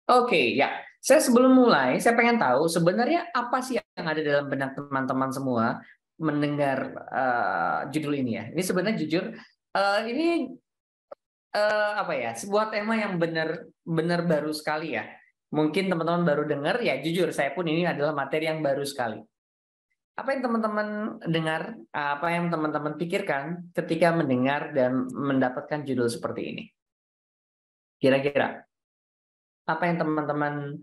Oke, ya. Saya sebelum mulai, saya pengen tahu sebenarnya apa sih yang ada dalam benak teman-teman semua mendengar judul ini ya. Ini sebenarnya jujur, ini apa ya, sebuah tema yang benar baru sekali ya. Mungkin teman-teman baru dengar ya, jujur saya pun ini adalah materi yang baru sekali. Apa yang teman-teman dengar, apa yang teman-teman pikirkan ketika mendengar dan mendapatkan judul seperti ini? Kira-kira apa yang teman-teman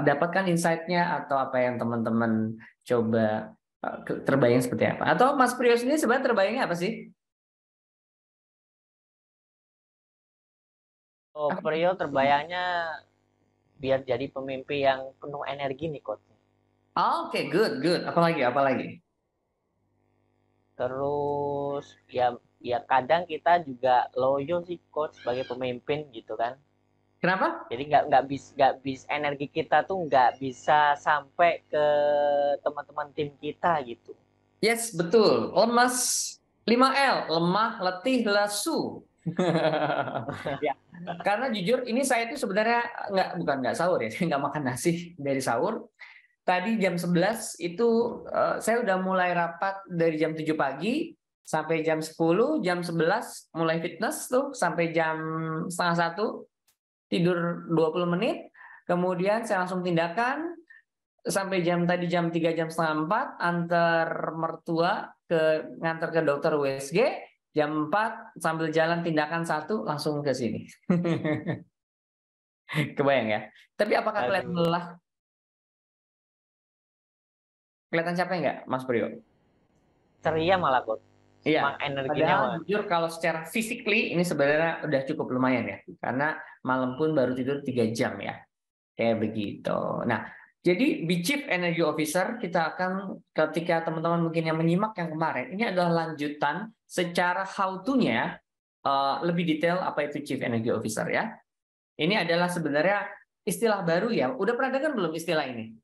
dapatkan insight-nya atau apa yang teman-teman coba terbayang seperti apa? Atau Mas Priyo sendiri sebenarnya terbayangnya apa sih? Oh, Priyo terbayangnya biar jadi pemimpin yang penuh energi nih, Coach. Oke, good, good. Apalagi, apalagi? Terus ya kadang kita juga loyo sih, Coach, sebagai pemimpin gitu kan. Kenapa? Jadi nggak bisa energi kita tuh nggak bisa sampai ke teman-teman tim kita gitu. Yes, betul. Lemas 5L, lemah, letih, lesu. Ya, karena jujur ini saya itu sebenarnya bukan nggak sahur ya, saya nggak makan nasi dari sahur. Tadi jam 11 itu saya udah mulai rapat dari jam 7 pagi sampai jam 10, jam 11 mulai fitness tuh sampai jam setengah satu, tidur 20 menit, kemudian saya langsung tindakan sampai jam 3 jam setengah 4 antar mertua ngantar ke dokter USG, jam 4 sambil jalan tindakan satu langsung ke sini. Kebayang ya. Tapi apakah kelihatan Aduh, lelah? Kelihatan capek nggak, Mas Priyo? ceria malah, Coach. Iya, Semang energinya padahal malah. jujur kalau secara physically ini sebenarnya udah cukup lumayan ya, karena malam pun baru tidur 3 jam ya, kayak begitu. Nah, jadi Be Chief Energy Officer kita akan ketika teman-teman mungkin yang menyimak yang kemarin, ini adalah lanjutan secara how to-nya lebih detail apa itu Chief Energy Officer ya. Ini adalah sebenarnya istilah baru ya. Udah pernah dengar belum istilah ini?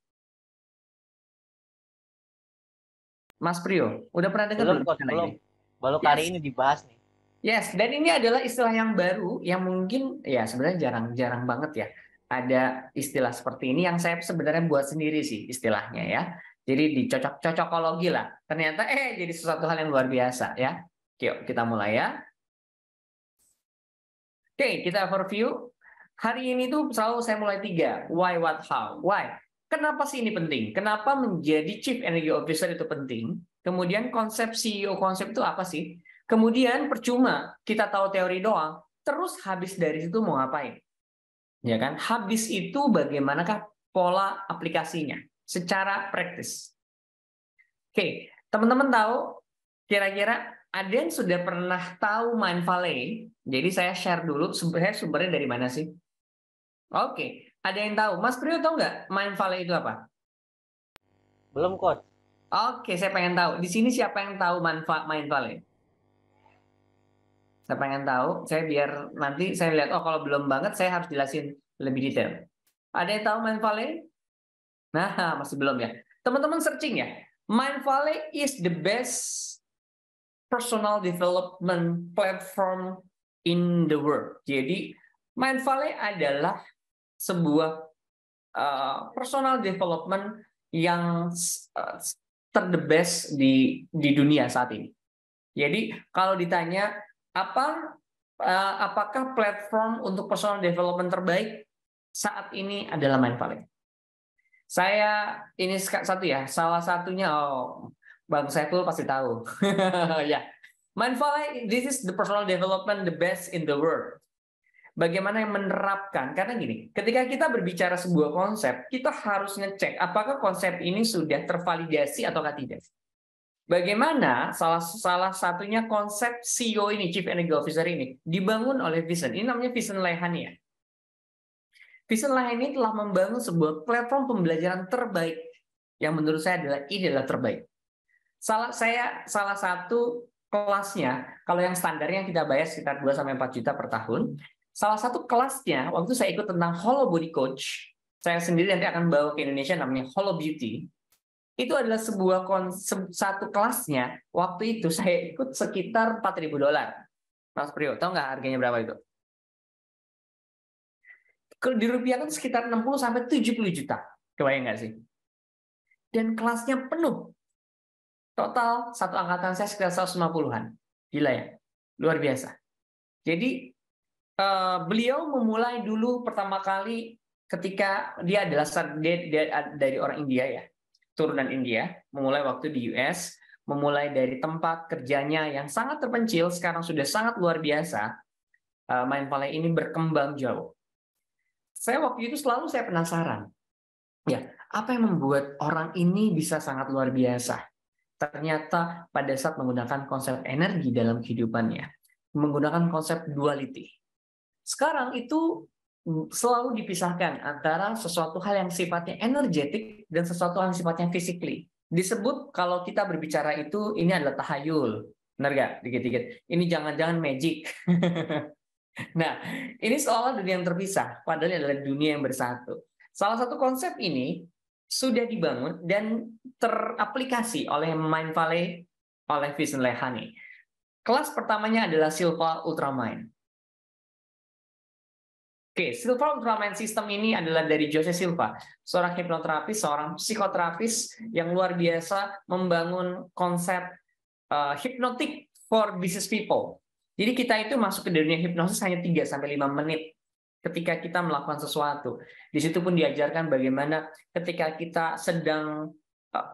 Mas Priyo, udah pernah dengar Belum, belum Coach, istilah belum. ini? Baru kali Yes. ini dibahas nih. Yes, dan ini adalah istilah yang baru yang mungkin ya sebenarnya jarang-jarang banget ya. Ada istilah seperti ini yang saya sebenarnya buat sendiri sih istilahnya ya. Jadi dicocok-cocokologi lah. Ternyata jadi sesuatu hal yang luar biasa ya. Yuk kita mulai ya. Oke, kita overview. Hari ini tuh selalu saya mulai 3. Why, what, how. Why? Kenapa sih ini penting? Kenapa menjadi Chief Energy Officer itu penting? Kemudian konsep CEO konsep itu apa sih? Kemudian percuma kita tahu teori doang, terus habis dari situ mau ngapain? Ya kan? Habis itu bagaimanakah pola aplikasinya secara praktis? Oke, teman-teman tahu kira-kira ada yang sudah pernah tahu Mind Valley? Jadi saya share dulu sebenarnya sumbernya dari mana sih? Oke, ada yang tahu? Mas Priyo tahu nggak Mind Valley itu apa? Belum, Coach. Oke, saya pengen tahu. Di sini siapa yang tahu Mind Valley? Saya pengen tahu. Saya biar nanti saya lihat. Oh, kalau belum banget, saya harus jelasin lebih detail. Ada yang tahu Mind Valley? Nah, masih belum ya. Teman-teman searching ya. Mind Valley is the best personal development platform in the world. Jadi, Mind Valley adalah sebuah personal development yang ter-the best di dunia saat ini. Jadi kalau ditanya apakah platform untuk personal development terbaik saat ini adalah Mind Valley. Saya ini satu ya, salah satunya Bang Saiful pasti tahu. Ya, Mind Valley, this is the personal development the best in the world. Bagaimana yang menerapkan, karena gini, ketika kita berbicara sebuah konsep, kita harus ngecek apakah konsep ini sudah tervalidasi atau tidak. Bagaimana salah satunya konsep CEO ini, Chief Energy Officer ini, dibangun oleh Vision. Ini namanya Vision Lehania. Vision Lehania telah membangun sebuah platform pembelajaran terbaik yang menurut saya adalah terbaik. Salah satu kelasnya, kalau yang standarnya kita bayar sekitar 2-4 juta per tahun, salah satu kelasnya, waktu saya ikut tentang Hollow Body Coach, saya sendiri nanti akan bawa ke Indonesia namanya Hollow Beauty, itu adalah sebuah satu kelasnya, waktu itu saya ikut sekitar $4.000. Mas Priyo, tahu nggak harganya berapa itu? Kalau dirupiahkan sekitar 60 sampai 70 juta. Kebayang nggak sih? Dan kelasnya penuh. Total satu angkatan saya sekitar 150-an. Gila ya? Luar biasa. Jadi beliau memulai dulu pertama kali ketika dia adalah dia dari orang India ya, turunan India, memulai waktu di US, memulai dari tempat kerjanya yang sangat terpencil, sekarang sudah sangat luar biasa. Mindfulness ini berkembang jauh. Saya waktu itu selalu saya penasaran, ya apa yang membuat orang ini bisa sangat luar biasa? Ternyata pada saat menggunakan konsep energi dalam kehidupannya, menggunakan konsep duality. Sekarang itu selalu dipisahkan antara sesuatu hal yang sifatnya energetik dan sesuatu hal yang sifatnya physically. Disebut kalau kita berbicara itu ini adalah tahayul. Benar nggak? Dikit-dikit. Ini jangan-jangan magic. Nah, ini seolah dunia yang terpisah, padahal ini adalah dunia yang bersatu. Salah satu konsep ini sudah dibangun dan teraplikasi oleh Mindfulness oleh Vishen-Lehani. Kelas pertamanya adalah Silva Ultramind. Oke, Silva Ultramind System ini adalah dari Jose Silva, seorang hipnoterapis, seorang psikoterapis yang luar biasa membangun konsep hypnotic for business people. Jadi kita itu masuk ke dunia hipnosis hanya 3-5 menit ketika kita melakukan sesuatu. Di situ pun diajarkan bagaimana ketika kita sedang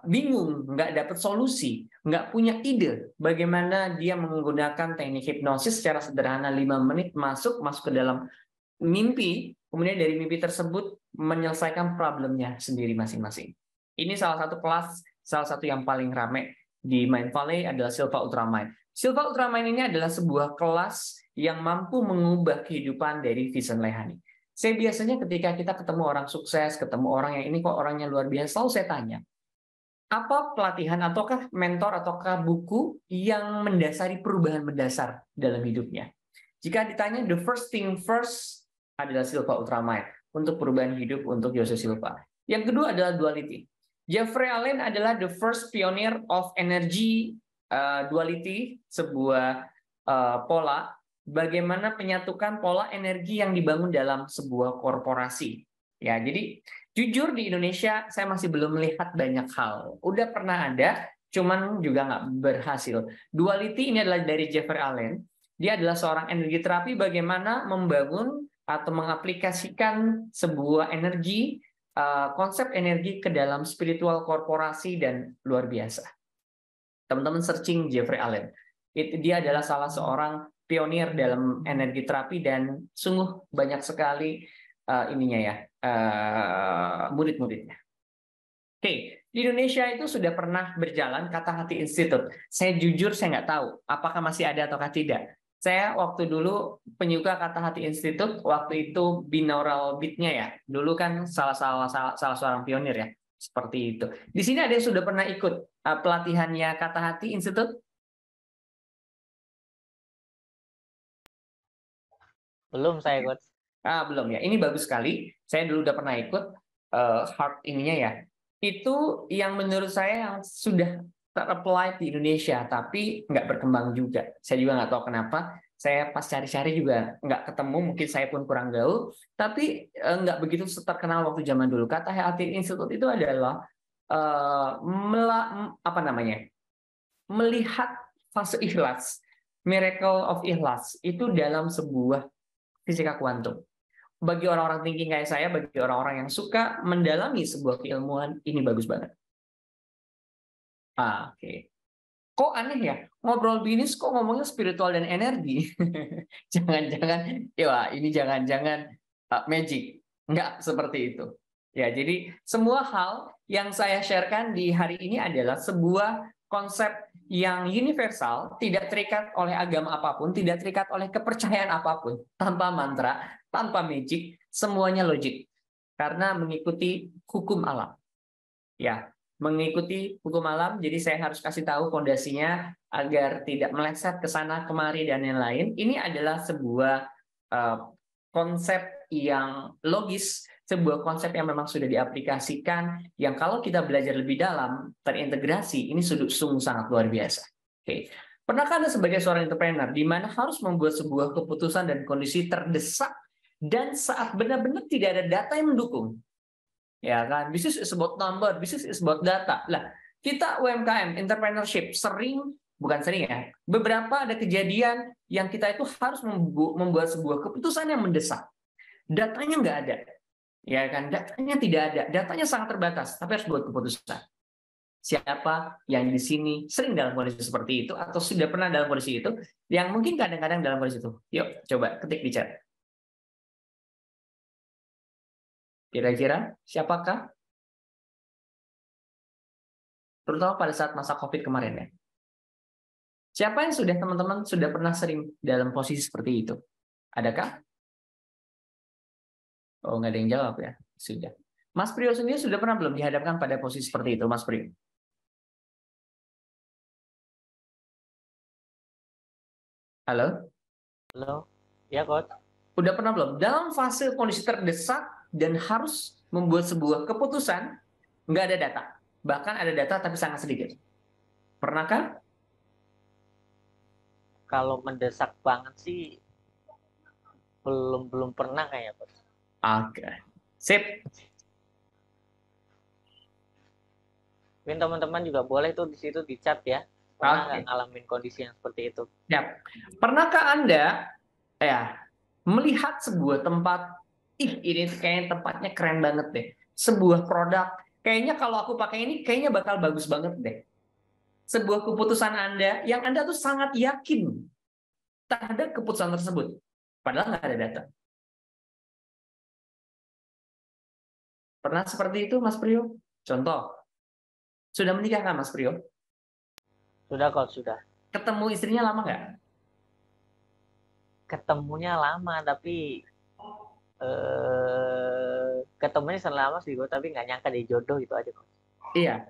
bingung, nggak dapat solusi, nggak punya ide, bagaimana dia menggunakan teknik hipnosis secara sederhana 5 menit masuk ke dalam mimpi, kemudian dari mimpi tersebut menyelesaikan problemnya sendiri masing-masing. Ini salah satu kelas, salah satu yang paling ramai di Mindfulness adalah Silva Ultramind. Silva Ultramind ini adalah sebuah kelas yang mampu mengubah kehidupan dari Vishen-Lehani. Saya biasanya ketika kita ketemu orang sukses, ketemu orang yang ini kok orangnya luar biasa, selalu saya tanya, apa pelatihan ataukah mentor ataukah buku yang mendasari perubahan mendasar dalam hidupnya? Jika ditanya the first thing first adalah Silva Ultramind untuk perubahan hidup untuk Jose Silva. Yang kedua adalah duality. Jeffrey Allen adalah the first pioneer of energy duality, sebuah pola bagaimana penyatukan pola energi yang dibangun dalam sebuah korporasi. Ya, jadi jujur di Indonesia saya masih belum melihat banyak hal. Udah pernah ada, cuman juga nggak berhasil. Duality ini adalah dari Jeffrey Allen. Dia adalah seorang energi terapi bagaimana membangun atau mengaplikasikan sebuah energi, konsep energi ke dalam spiritual korporasi dan luar biasa. Teman-teman searching Jeffrey Allen. Dia adalah salah seorang pionir dalam energi terapi dan sungguh banyak sekali murid-muridnya. Oke, di Indonesia itu sudah pernah berjalan Kata Hati Institute. Saya jujur saya nggak tahu apakah masih ada ataukah tidak. Saya waktu dulu penyuka Kata Hati Institute, waktu itu binaural beat-nya ya. Dulu kan salah seorang pionir ya, seperti itu. Di sini ada yang sudah pernah ikut pelatihannya Kata Hati Institute? Belum saya, Coach. Belum ya. Ini bagus sekali. Saya dulu udah pernah ikut heart ininya ya. Itu yang menurut saya yang sudah ter-apply di Indonesia, tapi nggak berkembang juga. Saya juga nggak tahu kenapa. Saya pas cari-cari juga nggak ketemu, mungkin saya pun kurang gaul, tapi nggak begitu terkenal waktu zaman dulu. Kata Hati Institute itu adalah melihat fase ikhlas, miracle of ikhlas, itu dalam sebuah fisika kuantum. Bagi orang-orang thinking kayak saya, bagi orang-orang yang suka mendalami sebuah keilmuan, ini bagus banget. Oke. Kok aneh ya? Ngobrol bisnis kok ngomongnya spiritual dan energi? Jangan-jangan, ya ini jangan-jangan magic. Enggak seperti itu. Ya, jadi semua hal yang saya sharekan di hari ini adalah sebuah konsep yang universal, tidak terikat oleh agama apapun, tidak terikat oleh kepercayaan apapun, tanpa mantra, tanpa magic, semuanya logik. Karena mengikuti hukum alam. Ya, mengikuti hukum alam, jadi saya harus kasih tahu fondasinya agar tidak meleset ke sana kemari dan yang lain. Ini adalah sebuah konsep yang logis, sebuah konsep yang memang sudah diaplikasikan, yang kalau kita belajar lebih dalam, terintegrasi, ini sungguh sangat luar biasa. Oke. Pernahkah Anda sebagai seorang entrepreneur, di mana harus membuat sebuah keputusan dan kondisi terdesak Dan saat benar-benar tidak ada data yang mendukung, ya kan, business is about number, business is about data. Lah, kita UMKM, entrepreneurship, bukan sering ya, beberapa ada kejadian yang kita itu harus membuat sebuah keputusan yang mendesak. Datanya nggak ada, ya kan, datanya tidak ada, datanya sangat terbatas, tapi harus buat keputusan. Siapa yang di sini sering dalam kondisi seperti itu atau sudah pernah dalam kondisi itu, yang mungkin kadang-kadang dalam kondisi itu? Yuk, coba ketik di chat. Kira-kira siapakah? Terutama pada saat masa COVID kemarin ya. Siapa yang sudah teman-teman sudah pernah sering dalam posisi seperti itu? Adakah? Oh, nggak ada yang jawab ya. Sudah. Mas Priyo sendiri sudah pernah belum dihadapkan pada posisi seperti itu, Mas Priyo? Halo? Halo, ya Coach. Udah pernah belum? Dalam fase kondisi terdesak dan harus membuat sebuah keputusan, nggak ada data. Bahkan ada data tapi sangat sedikit. Pernahkah? Kalau mendesak banget sih belum pernah kayaknya Coach. Oke. Sip. Mungkin teman-teman juga boleh tuh di situ di chat ya. Pernah nggak ngalamin kondisi yang seperti itu? Ya. Pernahkah Anda melihat sebuah tempat, ini kayaknya tempatnya keren banget deh. Sebuah produk, kayaknya kalau aku pakai ini, kayaknya bakal bagus banget deh. Sebuah keputusan Anda, yang Anda tuh sangat yakin terhadap keputusan tersebut. Padahal nggak ada data. Pernah seperti itu, Mas Priyo? Contoh, sudah menikah kan, Mas Priyo? Sudah Coach, sudah. Ketemu istrinya lama nggak? Ketemunya lama, tapi ketemunya selama sih Coach, tapi nggak nyangka di jodoh itu aja Coach. Iya.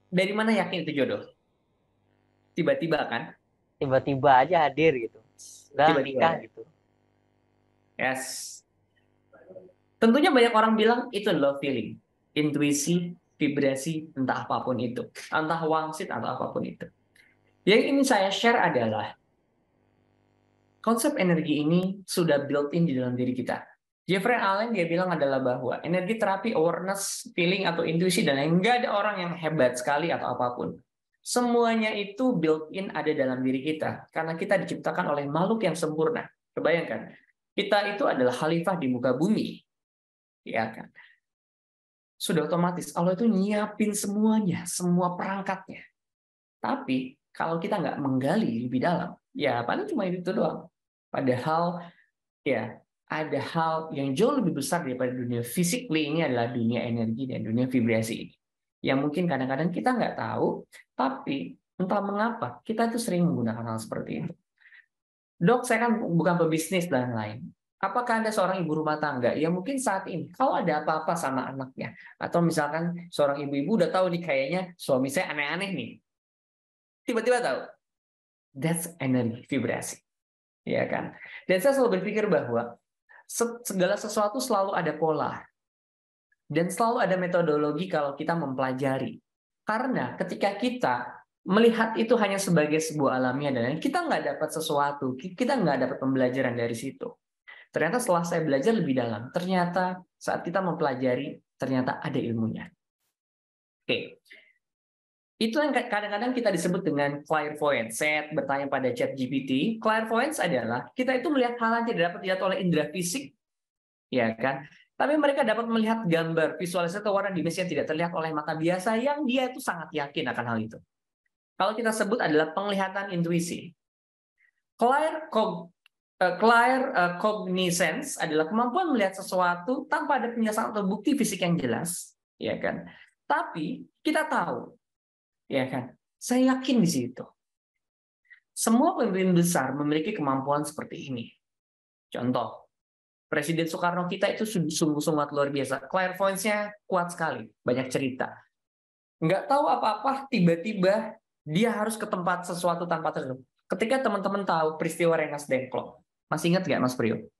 Dari mana yakin itu jodoh? Tiba-tiba kan? Tiba-tiba aja hadir gitu. Udah Tiba-tiba nikah ya. gitu. Yes. Tentunya banyak orang bilang itu love feeling, intuisi, vibrasi, entah apapun itu, entah wangsit atau apapun itu. Yang ingin saya share adalah konsep energi ini sudah built-in di dalam diri kita. Jeffrey Allen dia bilang adalah bahwa energi terapi, awareness, feeling atau intuisi dan lain, nggak ada orang yang hebat sekali atau apapun. Semuanya itu built-in ada dalam diri kita karena kita diciptakan oleh makhluk yang sempurna. Kebayangkan, kita itu adalah khalifah di muka bumi. Ya kan? Sudah otomatis Allah itu nyiapin semuanya, semua perangkatnya. Tapi kalau kita nggak menggali lebih dalam, ya paling cuma itu doang. Padahal ya ada hal yang jauh lebih besar daripada dunia fisik ini adalah dunia energi dan dunia vibrasi ini. Yang mungkin kadang-kadang kita nggak tahu, tapi entah mengapa kita itu sering menggunakan hal seperti itu. Dok, saya kan bukan pebisnis dan lain. Apakah Anda seorang ibu rumah tangga? Ya mungkin saat ini, kalau ada apa-apa sama anaknya, atau misalkan seorang ibu-ibu udah tahu nih kayaknya suami saya aneh-aneh nih, tiba-tiba tahu, that's energi vibrasi, ya kan? Dan saya selalu berpikir bahwa segala sesuatu selalu ada pola, dan selalu ada metodologi kalau kita mempelajari. Karena ketika kita melihat itu hanya sebagai sebuah alamiah dan kita nggak dapat sesuatu, kita nggak dapat pembelajaran dari situ. Ternyata setelah saya belajar lebih dalam, ternyata saat kita mempelajari, ternyata ada ilmunya. Oke. Itu yang kadang-kadang kita disebut dengan clairvoyance. Saya bertanya pada ChatGPT, clairvoyance adalah kita itu melihat hal yang tidak dapat dilihat oleh indera fisik, ya kan? Tapi mereka dapat melihat gambar, visualisasi atau warna dimensi yang tidak terlihat oleh mata biasa yang dia itu sangat yakin akan hal itu. Kalau kita sebut adalah penglihatan intuisi. Claircognizance adalah kemampuan melihat sesuatu tanpa ada penjelasan atau bukti fisik yang jelas, ya kan? Tapi kita tahu, ya kan? Saya yakin di situ. Semua pemimpin besar memiliki kemampuan seperti ini. Contoh, Presiden Soekarno kita itu sungguh-sungguh luar biasa. Clairvoyance-nya kuat sekali, banyak cerita. Nggak tahu apa-apa, tiba-tiba dia harus ke tempat sesuatu tanpa tertentu. Ketika teman-teman tahu peristiwa Rengas Dengklok, masih ingat nggak Mas Priyo?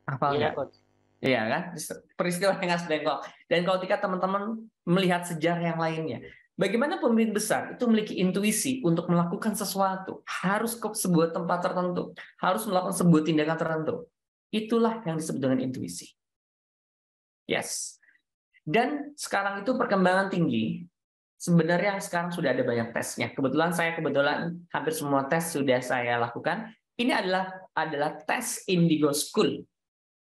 Hafal Iya nggak? Coach. Iya kan? Peristiwa Rengas Dengklok. Dan kalau ketika teman-teman melihat sejarah yang lainnya, Bagaimana pemimpin besar itu memiliki intuisi untuk melakukan sesuatu, harus ke sebuah tempat tertentu, harus melakukan sebuah tindakan tertentu. Itulah yang disebut dengan intuisi. Yes. Dan sekarang itu perkembangan tinggi. Sebenarnya sekarang sudah ada banyak tesnya. Kebetulan hampir semua tes sudah saya lakukan. Ini adalah tes Indigo School,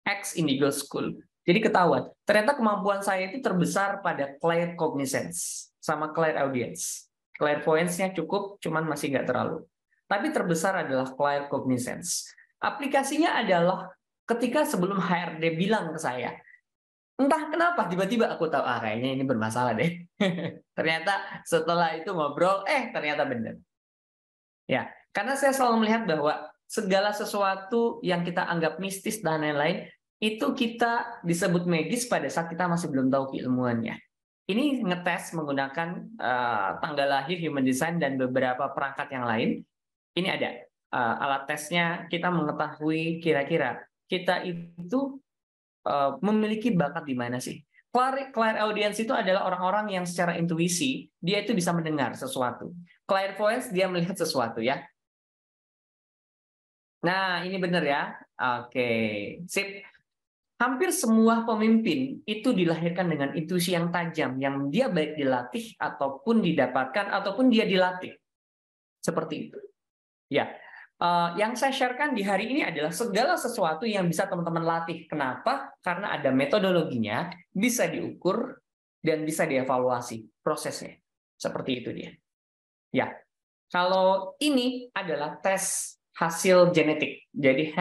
X Indigo School. Jadi ketahuan, ternyata kemampuan saya itu terbesar pada claircognizance sama clairaudience. Clairvoyance-nya cukup, cuman masih nggak terlalu. Tapi terbesar adalah claircognizance. Aplikasinya adalah ketika sebelum HRD bilang ke saya, entah kenapa tiba-tiba aku tahu, kayaknya ini bermasalah deh. Ternyata setelah itu ngobrol, ternyata benar. Ya, karena saya selalu melihat bahwa segala sesuatu yang kita anggap mistis dan lain-lain, itu kita disebut magis pada saat kita masih belum tahu keilmuannya. Ini ngetes menggunakan tanggal lahir, human design, dan beberapa perangkat yang lain. Ini ada alat tesnya, kita mengetahui kira-kira kita itu memiliki bakat di mana sih. Clairaudience itu adalah orang-orang yang secara intuisi, dia itu bisa mendengar sesuatu. Clairvoyance, dia melihat sesuatu ya. Nah, ini benar ya. Oke, sip. Hampir semua pemimpin itu dilahirkan dengan intuisi yang tajam, yang dia baik dilatih ataupun didapatkan ataupun dia dilatih. Seperti itu. Ya, yang saya sharekan di hari ini adalah segala sesuatu yang bisa teman-teman latih. Kenapa? Karena ada metodologinya, bisa diukur dan bisa dievaluasi prosesnya. Seperti itu dia. Ya, kalau ini adalah tes hasil genetik. Jadi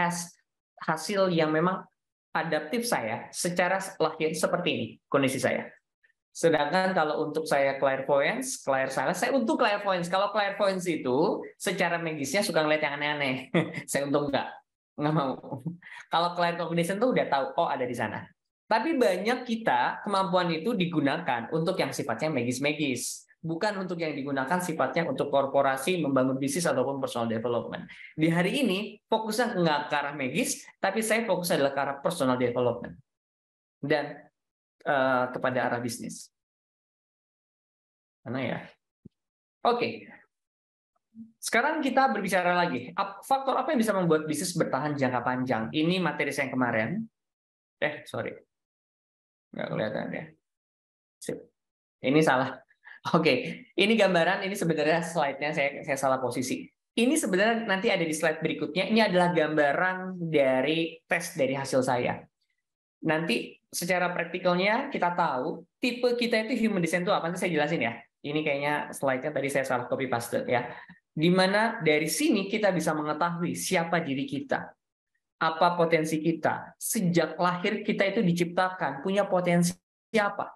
hasil yang memang adaptif saya secara lahir seperti ini kondisi saya. Sedangkan kalau untuk saya clairvoyance, saya untuk clairvoyance. Kalau clairvoyance itu secara magisnya suka ngeliat yang aneh-aneh. Saya untung nggak mau. Kalau claircognizance tuh udah tahu, ada di sana. Tapi banyak kita kemampuan itu digunakan untuk yang sifatnya magis-magis. Bukan untuk yang digunakan sifatnya untuk korporasi, membangun bisnis, ataupun personal development. Di hari ini, fokusnya nggak ke arah magis, tapi saya fokus adalah ke arah personal development. Dan kepada arah bisnis. Mana ya? Oke. Sekarang kita berbicara lagi. Faktor apa yang bisa membuat bisnis bertahan jangka panjang? Ini materi saya yang kemarin. Sorry. Nggak kelihatan ya. Sip. Ini salah. Oke, ini gambaran, ini sebenarnya slide-nya saya salah posisi. Ini sebenarnya nanti ada di slide berikutnya. Ini adalah gambaran dari tes dari hasil saya. Nanti secara praktikalnya kita tahu tipe kita itu human design itu apa, nanti saya jelasin ya. Ini kayaknya slide-nya tadi saya salah copy paste ya. Dimana dari sini kita bisa mengetahui siapa diri kita, apa potensi kita. Sejak lahir kita itu diciptakan punya potensi apa.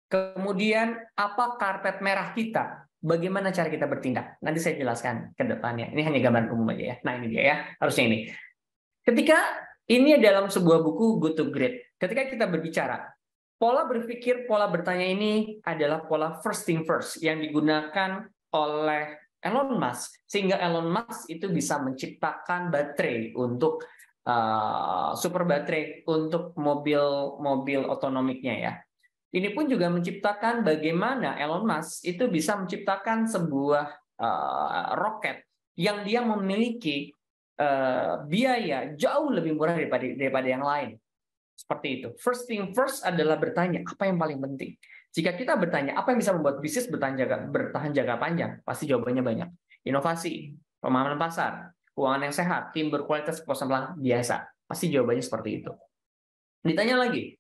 Kemudian apa karpet merah kita, bagaimana cara kita bertindak. Nanti saya jelaskan ke depannya. Ini hanya gambaran umum aja ya. Nah ini dia ya, harusnya ini. Ketika ini dalam sebuah buku Good to Great, ketika kita berbicara, pola berpikir, pola bertanya ini adalah pola first thing first yang digunakan oleh Elon Musk, sehingga Elon Musk itu bisa menciptakan baterai untuk super baterai untuk mobil otonomiknya ya. Ini pun juga menciptakan bagaimana Elon Musk itu bisa menciptakan sebuah roket yang dia memiliki biaya jauh lebih murah daripada yang lain. Seperti itu. First thing first adalah bertanya, apa yang paling penting? Jika kita bertanya, apa yang bisa membuat bisnis bertahan jangka panjang? Pasti jawabannya banyak. Inovasi, pemahaman pasar, keuangan yang sehat, tim berkualitas, perusahaan biasa. Pasti jawabannya seperti itu. Ditanya lagi,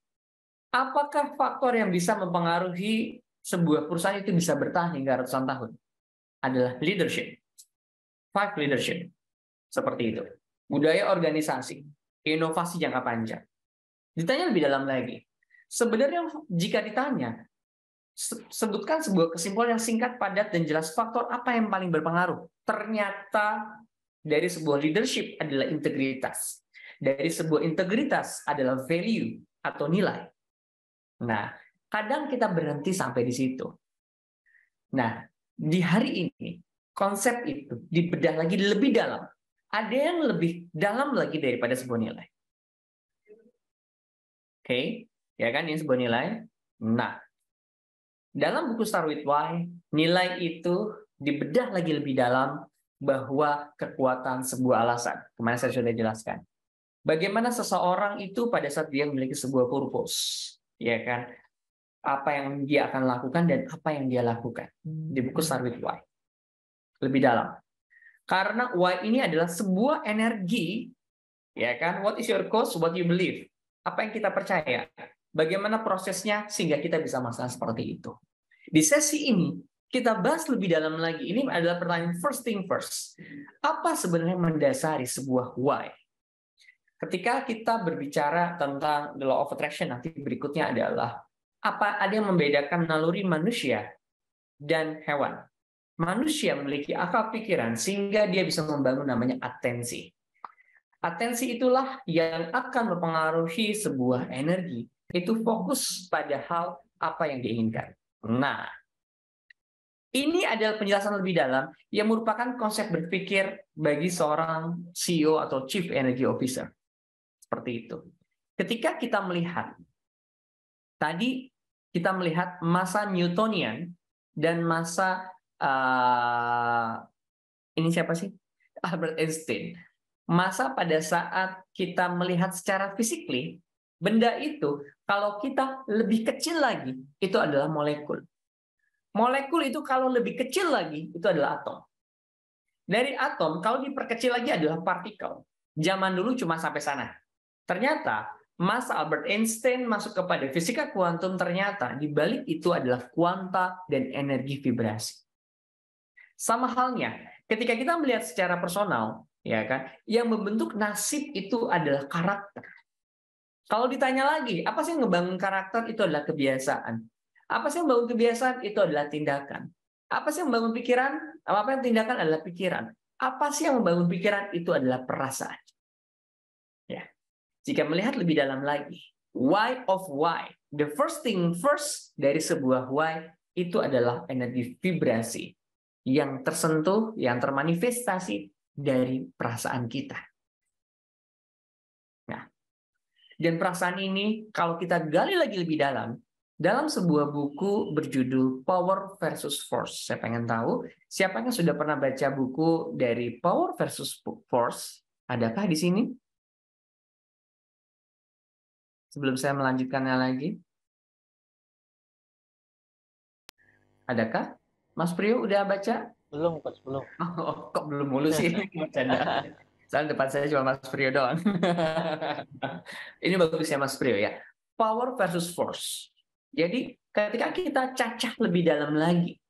apakah faktor yang bisa mempengaruhi sebuah perusahaan itu bisa bertahan hingga ratusan tahun? Adalah leadership. 5 leadership. Seperti itu. Budaya organisasi, inovasi jangka panjang. Ditanya lebih dalam lagi. Sebenarnya jika ditanya, sebutkan sebuah kesimpulan yang singkat, padat, dan jelas faktor apa yang paling berpengaruh. Ternyata dari sebuah leadership adalah integritas. Dari sebuah integritas adalah value atau nilai. Nah, kadang kita berhenti sampai di situ. Nah, di hari ini, konsep itu dibedah lagi lebih dalam. Ada yang lebih dalam lagi daripada sebuah nilai. Oke, ya kan, ini sebuah nilai. Nah, Dalam buku Start With Why, nilai itu dibedah lagi lebih dalam bahwa kekuatan sebuah alasan. Kemarin saya sudah jelaskan. Bagaimana seseorang itu pada saat dia memiliki sebuah purpose, ya kan? Apa yang dia akan lakukan dan apa yang dia lakukan di buku Start With Why. Lebih dalam. Karena why ini adalah sebuah energi, ya kan? What is your cause? What you believe? Apa yang kita percaya? Bagaimana prosesnya sehingga kita bisa melaksanakan seperti itu. Di sesi ini kita bahas lebih dalam lagi. Ini adalah pertanyaan first thing first. Apa sebenarnya mendasari sebuah why? Ketika kita berbicara tentang the law of attraction, nanti berikutnya adalah apa ada yang membedakan naluri manusia dan hewan. Manusia memiliki akal pikiran sehingga dia bisa membangun namanya atensi. Atensi itulah yang akan mempengaruhi sebuah energi. Itu fokus pada hal apa yang diinginkan. Nah, ini adalah penjelasan lebih dalam yang merupakan konsep berpikir bagi seorang CEO atau Chief Energy Officer. Seperti itu. Ketika kita melihat, tadi kita melihat masa Newtonian dan masa, ini siapa sih? Albert Einstein. Masa pada saat kita melihat secara fisikly, benda itu kalau kita lebih kecil lagi, itu adalah molekul. Molekul itu kalau lebih kecil lagi, itu adalah atom. Dari atom, kalau diperkecil lagi adalah partikel. Zaman dulu cuma sampai sana. Ternyata, masa Albert Einstein masuk kepada fisika kuantum, ternyata di balik itu adalah kuanta dan energi vibrasi. Sama halnya, ketika kita melihat secara personal, ya kan, yang membentuk nasib itu adalah karakter. Kalau ditanya lagi, apa sih yang ngebangun karakter? Itu adalah kebiasaan. Apa sih yang membangun kebiasaan? Itu adalah tindakan. Apa sih yang membangun pikiran? Apa yang tindakan adalah pikiran. Apa sih yang membangun pikiran? Itu adalah perasaan. Ya. Jika melihat lebih dalam lagi, why of why? The first thing first dari sebuah why itu adalah energi vibrasi yang tersentuh, yang termanifestasi dari perasaan kita. Nah, dan perasaan ini kalau kita gali lagi lebih dalam sebuah buku berjudul Power versus Force. Saya pengen tahu siapa yang sudah pernah baca buku dari Power versus Force? Adakah di sini? Sebelum saya melanjutkannya lagi. Adakah? Mas Priyo udah baca? Belum, Coach, belum. Oh, kok belum mulu sih? Bercanda. Soalnya depan saya cuma Mas Priyo doang. Ini bagusnya Mas Priyo ya. Power versus force. Jadi ketika kita cacah lebih dalam lagi,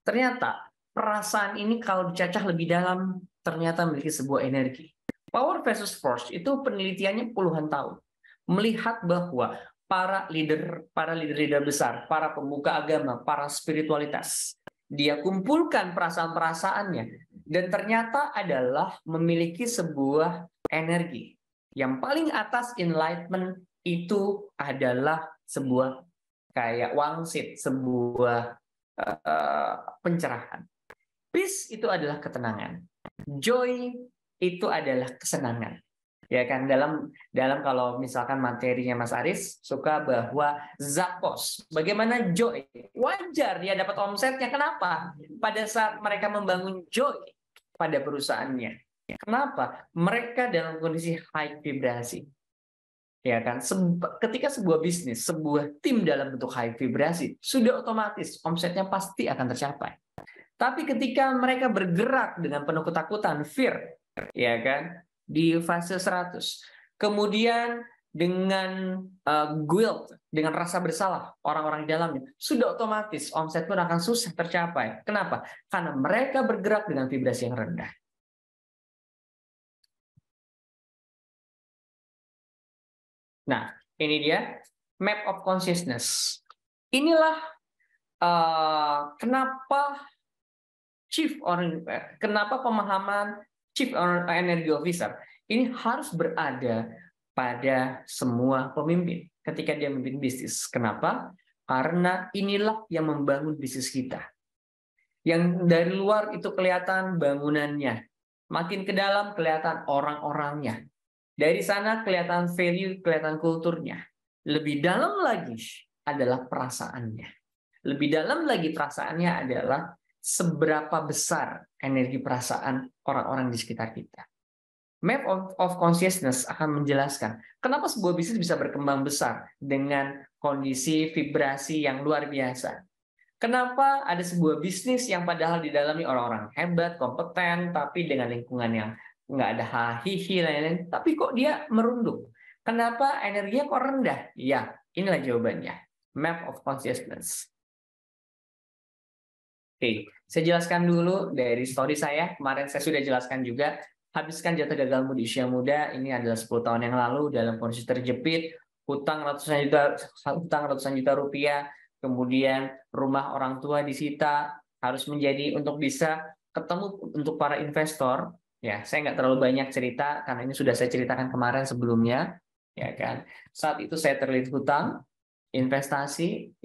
ternyata perasaan ini kalau dicacah lebih dalam, ternyata memiliki sebuah energi. Power versus force itu penelitiannya puluhan tahun. Melihat bahwa para leader besar, para pemuka agama, para spiritualitas, dia kumpulkan perasaan-perasaannya, dan ternyata adalah memiliki sebuah energi. Yang paling atas enlightenment itu adalah sebuah kayak wangsit, sebuah pencerahan. Peace itu adalah ketenangan. Joy itu adalah kesenangan. Ya kan, dalam kalau misalkan materinya Mas Aris suka bahwa Zappos, bagaimana joy? Wajar dia dapat omsetnya. Kenapa? Pada saat mereka membangun joy pada perusahaannya. Kenapa? Mereka dalam kondisi high vibrasi. Ya kan, ketika sebuah bisnis, sebuah tim dalam bentuk high vibrasi, sudah otomatis omsetnya pasti akan tercapai. Tapi ketika mereka bergerak dengan penuh ketakutan, fear, ya kan, di fase 100, kemudian dengan guilt, dengan rasa bersalah orang-orang di dalamnya, sudah otomatis omset pun akan susah tercapai. Kenapa? Karena mereka bergerak dengan vibrasi yang rendah. Nah, ini dia map of consciousness. Inilah kenapa pemahaman Chief Energy Officer ini harus berada pada semua pemimpin ketika dia memimpin bisnis. Kenapa? Karena inilah yang membangun bisnis kita. Yang dari luar itu kelihatan bangunannya, makin ke dalam kelihatan orang-orangnya. Dari sana kelihatan value, kelihatan kulturnya. Lebih dalam lagi adalah perasaannya. Lebih dalam lagi perasaannya adalah seberapa besar energi perasaan orang-orang di sekitar kita. Map of Consciousness akan menjelaskan kenapa sebuah bisnis bisa berkembang besar dengan kondisi vibrasi yang luar biasa. Kenapa ada sebuah bisnis yang padahal didalami orang-orang hebat, kompeten, tapi dengan lingkungan yang nggak ada hahihi, lain-lain, tapi kok dia merunduk? Kenapa energinya kok rendah? Ya, inilah jawabannya. Map of Consciousness. Oke, saya jelaskan dulu dari story saya. Kemarin saya sudah jelaskan juga. Habiskan jatah gagalmu di usia muda. Ini adalah 10 tahun yang lalu dalam kondisi terjepit, hutang ratusan juta rupiah, kemudian rumah orang tua disita, harus menjadi untuk bisa ketemu untuk para investor. Ya, saya nggak terlalu banyak cerita karena ini sudah saya ceritakan kemarin sebelumnya, ya kan. Saat itu saya terlilit hutang, investasi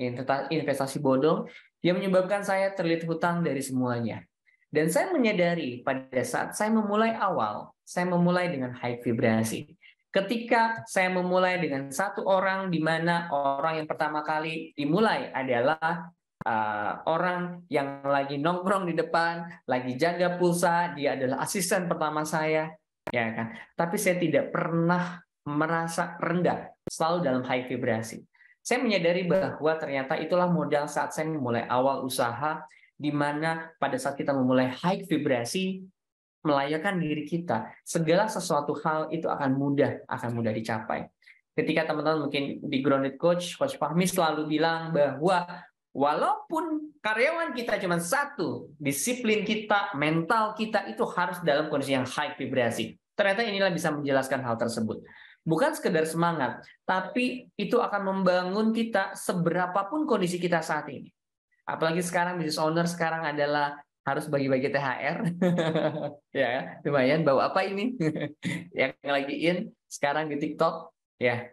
bodong yang menyebabkan saya terlilit hutang dari semuanya. Dan saya menyadari pada saat saya memulai awal, saya memulai dengan high vibrasi. Ketika saya memulai dengan satu orang, di mana orang yang pertama kali dimulai adalah orang yang lagi nongkrong di depan, lagi jaga pulsa, dia adalah asisten pertama saya, ya kan. Tapi saya tidak pernah merasa rendah, selalu dalam high vibrasi. Saya menyadari bahwa ternyata itulah modal saat saya memulai awal usaha, di mana pada saat kita memulai high vibrasi, melayakkan diri kita, segala sesuatu hal itu akan mudah dicapai. Ketika teman-teman mungkin di Grounded Coach Fahmi selalu bilang bahwa walaupun karyawan kita cuma satu, disiplin kita, mental kita itu harus dalam kondisi yang high vibrasi. Ternyata inilah bisa menjelaskan hal tersebut. Bukan sekedar semangat, tapi itu akan membangun kita seberapapun kondisi kita saat ini. Apalagi sekarang business owner sekarang adalah harus bagi-bagi THR. Ya, lumayan bawa apa ini? Yang lagi in sekarang di TikTok, ya.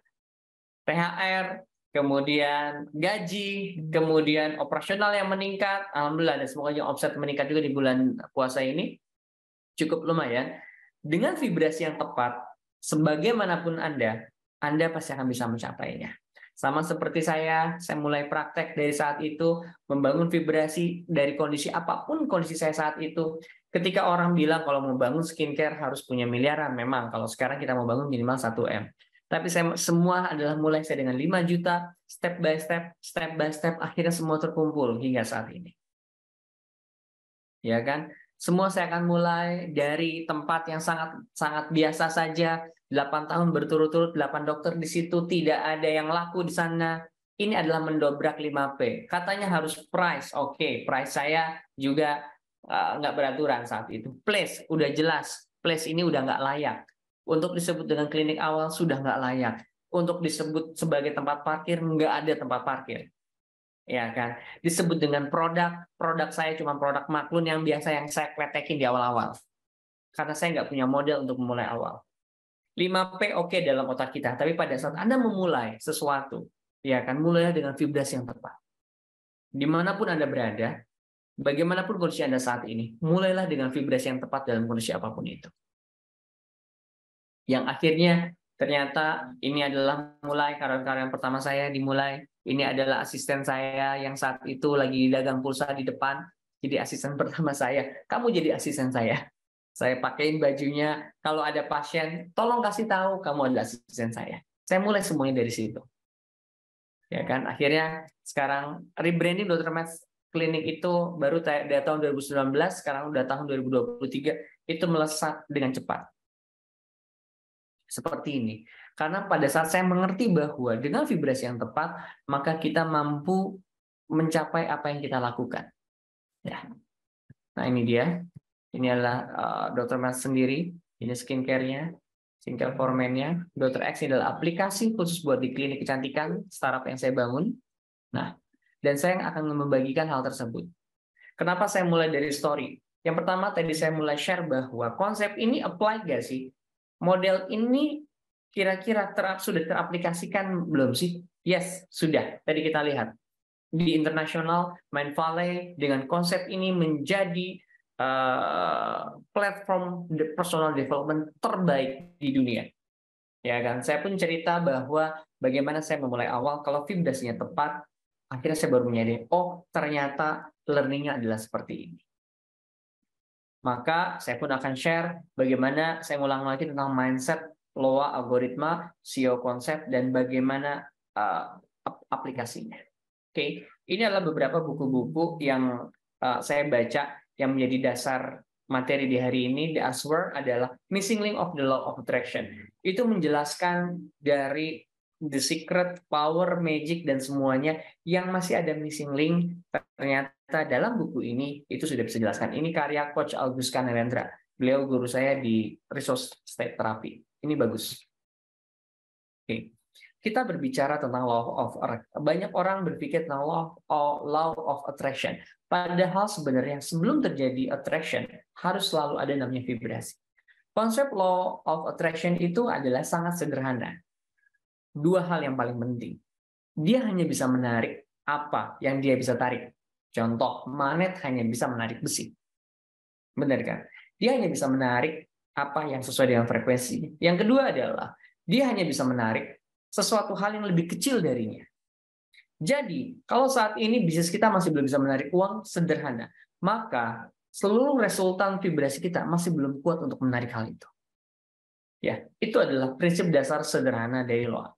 THR, kemudian gaji, kemudian operasional yang meningkat. Alhamdulillah, dan semoga omset meningkat juga di bulan puasa ini. Cukup lumayan. Dengan vibrasi yang tepat, sebagaimanapun Anda pasti akan bisa mencapainya. Sama seperti saya mulai praktek dari saat itu, membangun vibrasi dari kondisi apapun kondisi saya saat itu. Ketika orang bilang kalau mau bangun skincare harus punya miliaran, memang kalau sekarang kita mau bangun minimal 1M. Tapi saya semua adalah mulai saya dengan 5 juta, step by step, akhirnya semua terkumpul hingga saat ini. Ya kan? Semua saya akan mulai dari tempat yang sangat biasa saja. 8 tahun berturut-turut, 8 dokter di situ, tidak ada yang laku di sana. Ini adalah mendobrak 5P. Katanya harus price. Oke, price saya juga nggak beraturan saat itu. Place, udah jelas. Place ini udah nggak layak. Untuk disebut dengan klinik awal, sudah nggak layak. Untuk disebut sebagai tempat parkir, nggak ada tempat parkir. Ya kan? Disebut dengan produk saya cuma produk maklun yang biasa yang saya kletekin di awal-awal. Karena saya nggak punya modal untuk memulai awal. 5P oke dalam otak kita, tapi pada saat Anda memulai sesuatu, ya kan, mulailah dengan vibrasi yang tepat. Dimanapun Anda berada, bagaimanapun kondisi Anda saat ini, mulailah dengan vibrasi yang tepat dalam kondisi apapun itu. Yang akhirnya ternyata ini adalah mulai karyawan pertama saya dimulai. Ini adalah asisten saya yang saat itu lagi dagang pulsa di depan. Jadi asisten pertama saya. Kamu jadi asisten saya. Saya pakein bajunya. Kalau ada pasien, tolong kasih tahu kamu adalah asisten saya. Saya mulai semuanya dari situ. Ya kan? Akhirnya sekarang rebranding Dr. Max Clinic itu baru dari tahun 2019, sekarang udah tahun 2023, itu melesat dengan cepat. Seperti ini. Karena pada saat saya mengerti bahwa dengan vibrasi yang tepat, maka kita mampu mencapai apa yang kita lakukan. Ya. Nah, ini dia. Ini adalah Dr. Max sendiri. Ini skincare-nya, skincare for men-nya. Dr. X ini adalah aplikasi khusus buat di klinik kecantikan, startup yang saya bangun. Nah, dan saya akan membagikan hal tersebut. Kenapa saya mulai dari story? Yang pertama, tadi saya mulai share bahwa konsep ini apply nggak sih? Model ini kira-kira sudah teraplikasikan belum sih? Yes, sudah. Tadi kita lihat. Di internasional, Mind Valley dengan konsep ini menjadi platform personal development terbaik di dunia. Ya kan? Saya pun cerita bahwa bagaimana saya memulai awal kalau vibrasinya tepat, Akhirnya saya baru menyadari, oh ternyata learning-nya adalah seperti ini. Maka saya pun akan share bagaimana saya ulang lagi tentang mindset, LOA, algoritma, SEO konsep, dan bagaimana aplikasinya. Oke, ini adalah beberapa buku-buku yang saya baca yang menjadi dasar materi di hari ini. The Answer adalah Missing Link of the Law of Attraction. Itu menjelaskan dari the secret, power, magic, dan semuanya yang masih ada missing link. Ternyata dalam buku ini itu sudah bisa dijelaskan. Ini karya Coach Agus Kanelendra. Beliau guru saya di Resource State Therapy. Ini bagus. Oke. Kita berbicara tentang law of attraction. Banyak orang berpikir tentang law of attraction. Padahal sebenarnya sebelum terjadi attraction harus selalu ada namanya vibrasi. Konsep law of attraction itu adalah sangat sederhana. Dua hal yang paling penting. Dia hanya bisa menarik apa yang dia bisa tarik. Contoh, magnet hanya bisa menarik besi. Benar kan? Dia hanya bisa menarik apa yang sesuai dengan frekuensi. Yang kedua adalah dia hanya bisa menarik sesuatu hal yang lebih kecil darinya. Jadi, kalau saat ini bisnis kita masih belum bisa menarik uang, sederhana. Maka seluruh resultan vibrasi kita masih belum kuat untuk menarik hal itu. Ya, itu adalah prinsip dasar sederhana dari law.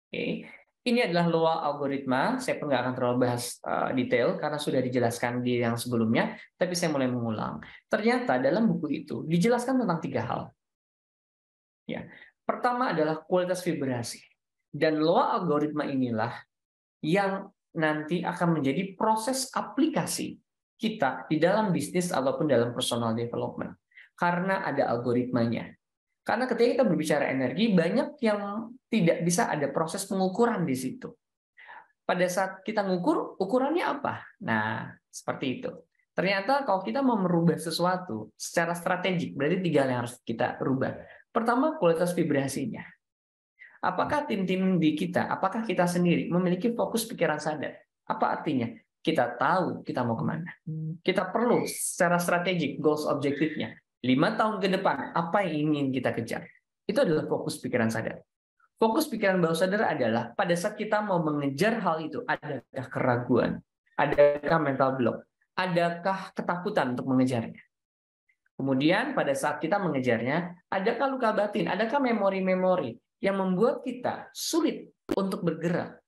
Oke. Ini adalah LOA algoritma. Saya pun nggak akan terlalu bahas detail karena sudah dijelaskan di yang sebelumnya, tapi saya mulai mengulang. Ternyata dalam buku itu dijelaskan tentang 3 hal. Ya. Pertama adalah kualitas vibrasi. Dan LOA algoritma inilah yang nanti akan menjadi proses aplikasi kita di dalam bisnis ataupun dalam personal development. Karena ada algoritmanya. Karena ketika kita berbicara energi, banyak yang tidak bisa ada proses pengukuran di situ. Pada saat kita ngukur, ukurannya apa? Nah, seperti itu. Ternyata kalau kita mau merubah sesuatu secara strategik, berarti 3 hal yang harus kita rubah. Pertama, kualitas vibrasinya. Apakah tim-tim di kita, apakah kita sendiri memiliki fokus pikiran sadar? Apa artinya? Kita tahu kita mau kemana. Kita perlu secara strategik, goals objektifnya. 5 tahun ke depan, apa yang ingin kita kejar? Itu adalah fokus pikiran sadar. Fokus pikiran bawah sadar adalah pada saat kita mau mengejar hal itu, adakah keraguan? Adakah mental block? Adakah ketakutan untuk mengejarnya? Kemudian pada saat kita mengejarnya, adakah luka batin? Adakah memori-memori yang membuat kita sulit untuk bergerak?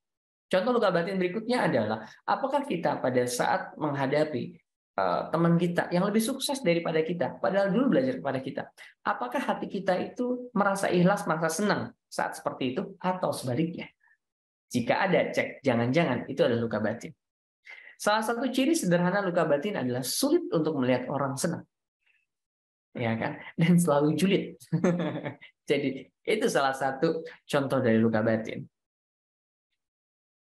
Contoh luka batin berikutnya adalah, apakah kita pada saat menghadapi teman kita yang lebih sukses daripada kita, padahal dulu belajar kepada kita, apakah hati kita itu merasa ikhlas, merasa senang saat seperti itu, atau sebaliknya? Jika ada, cek, jangan-jangan itu adalah luka batin. Salah satu ciri sederhana luka batin adalah sulit untuk melihat orang senang, ya kan? Dan selalu julid. Jadi itu salah satu contoh dari luka batin.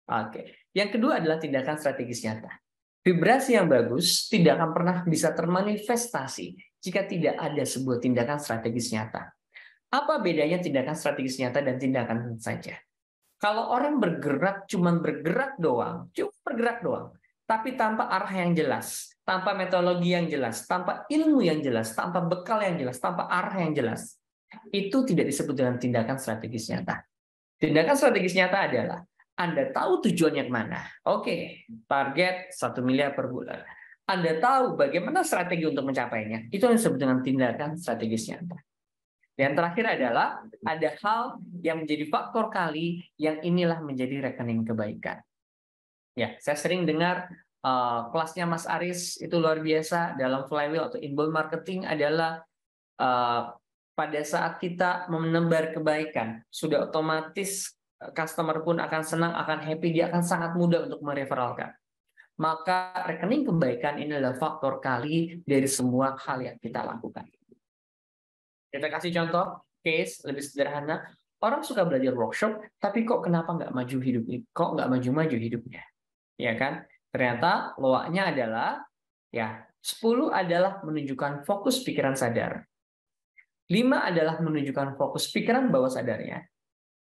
Oke, yang kedua adalah tindakan strategis nyata. Vibrasi yang bagus tidak akan pernah bisa termanifestasi jika tidak ada sebuah tindakan strategis nyata. Apa bedanya tindakan strategis nyata dan tindakan saja? Kalau orang bergerak, cuma bergerak doang, tapi tanpa arah yang jelas, tanpa metodologi yang jelas, tanpa ilmu yang jelas, tanpa bekal yang jelas, tanpa arah yang jelas, itu tidak disebut dengan tindakan strategis nyata. Tindakan strategis nyata adalah Anda tahu tujuannya kemana. Oke, target 1 miliar per bulan. Anda tahu bagaimana strategi untuk mencapainya. Itu yang disebut dengan tindakan strategis nyata. Yang terakhir adalah ada hal yang menjadi faktor kali yang inilah menjadi rekening kebaikan. Ya, saya sering dengar kelasnya Mas Aris itu luar biasa dalam flywheel atau inbound marketing adalah pada saat kita menebar kebaikan, sudah otomatis customer pun akan senang, akan happy, dia akan sangat mudah untuk mereferalkan. Maka rekening kebaikan ini adalah faktor kali dari semua hal yang kita lakukan. Kita kasih contoh, case lebih sederhana. Orang suka belajar workshop, tapi kok kenapa nggak maju hidupnya? Kok nggak maju-maju hidupnya? Ya kan? Ternyata loaknya adalah, ya 10 adalah menunjukkan fokus pikiran sadar. 5 adalah menunjukkan fokus pikiran bawah sadarnya.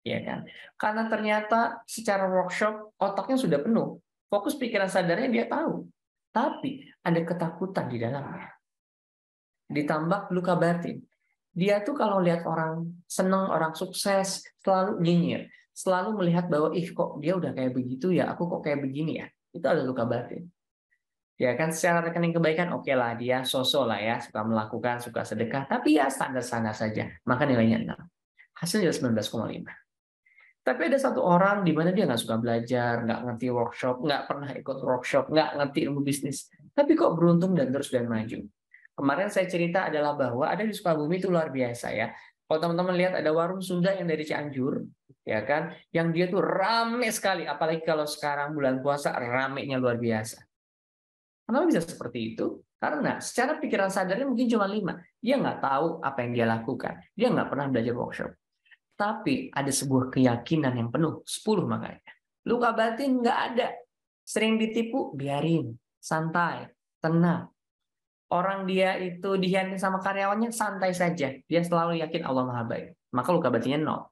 Ya kan? Karena ternyata secara workshop otaknya sudah penuh. Fokus pikiran sadarnya dia tahu. Tapi ada ketakutan di dalamnya. Ditambah luka batin. Dia tuh kalau lihat orang senang, orang sukses, selalu nyinyir. selalu melihat bahwa kok dia udah kayak begitu ya, aku kok kayak begini ya. Itu ada luka batin. Ya kan, secara rekening kebaikan oke lah, dia sosok lah ya, suka melakukan, suka sedekah, tapi ya standar-standar saja. Maka nilainya 6. Hasilnya 19,5. Tapi ada satu orang di mana dia nggak suka belajar, nggak ngerti workshop, nggak pernah ikut workshop, nggak ngerti ilmu bisnis, tapi kok beruntung dan terus dan maju. Kemarin saya cerita adalah bahwa ada di Sukabumi itu luar biasa ya. Kalau teman-teman lihat ada warung Sunda yang dari Cianjur, ya kan, yang dia tuh rame sekali, apalagi kalau sekarang bulan puasa ramenya luar biasa. Kenapa bisa seperti itu? Karena secara pikiran sadarnya mungkin cuma 5. Dia nggak tahu apa yang dia lakukan. Dia nggak pernah belajar workshop. Tapi ada sebuah keyakinan yang penuh. 10 makanya. Luka batin nggak ada. Sering ditipu, biarin. Santai. Tenang. Orang dia itu dihianati sama karyawannya, santai saja. Dia selalu yakin Allah Maha Baik. Maka luka batinnya 0.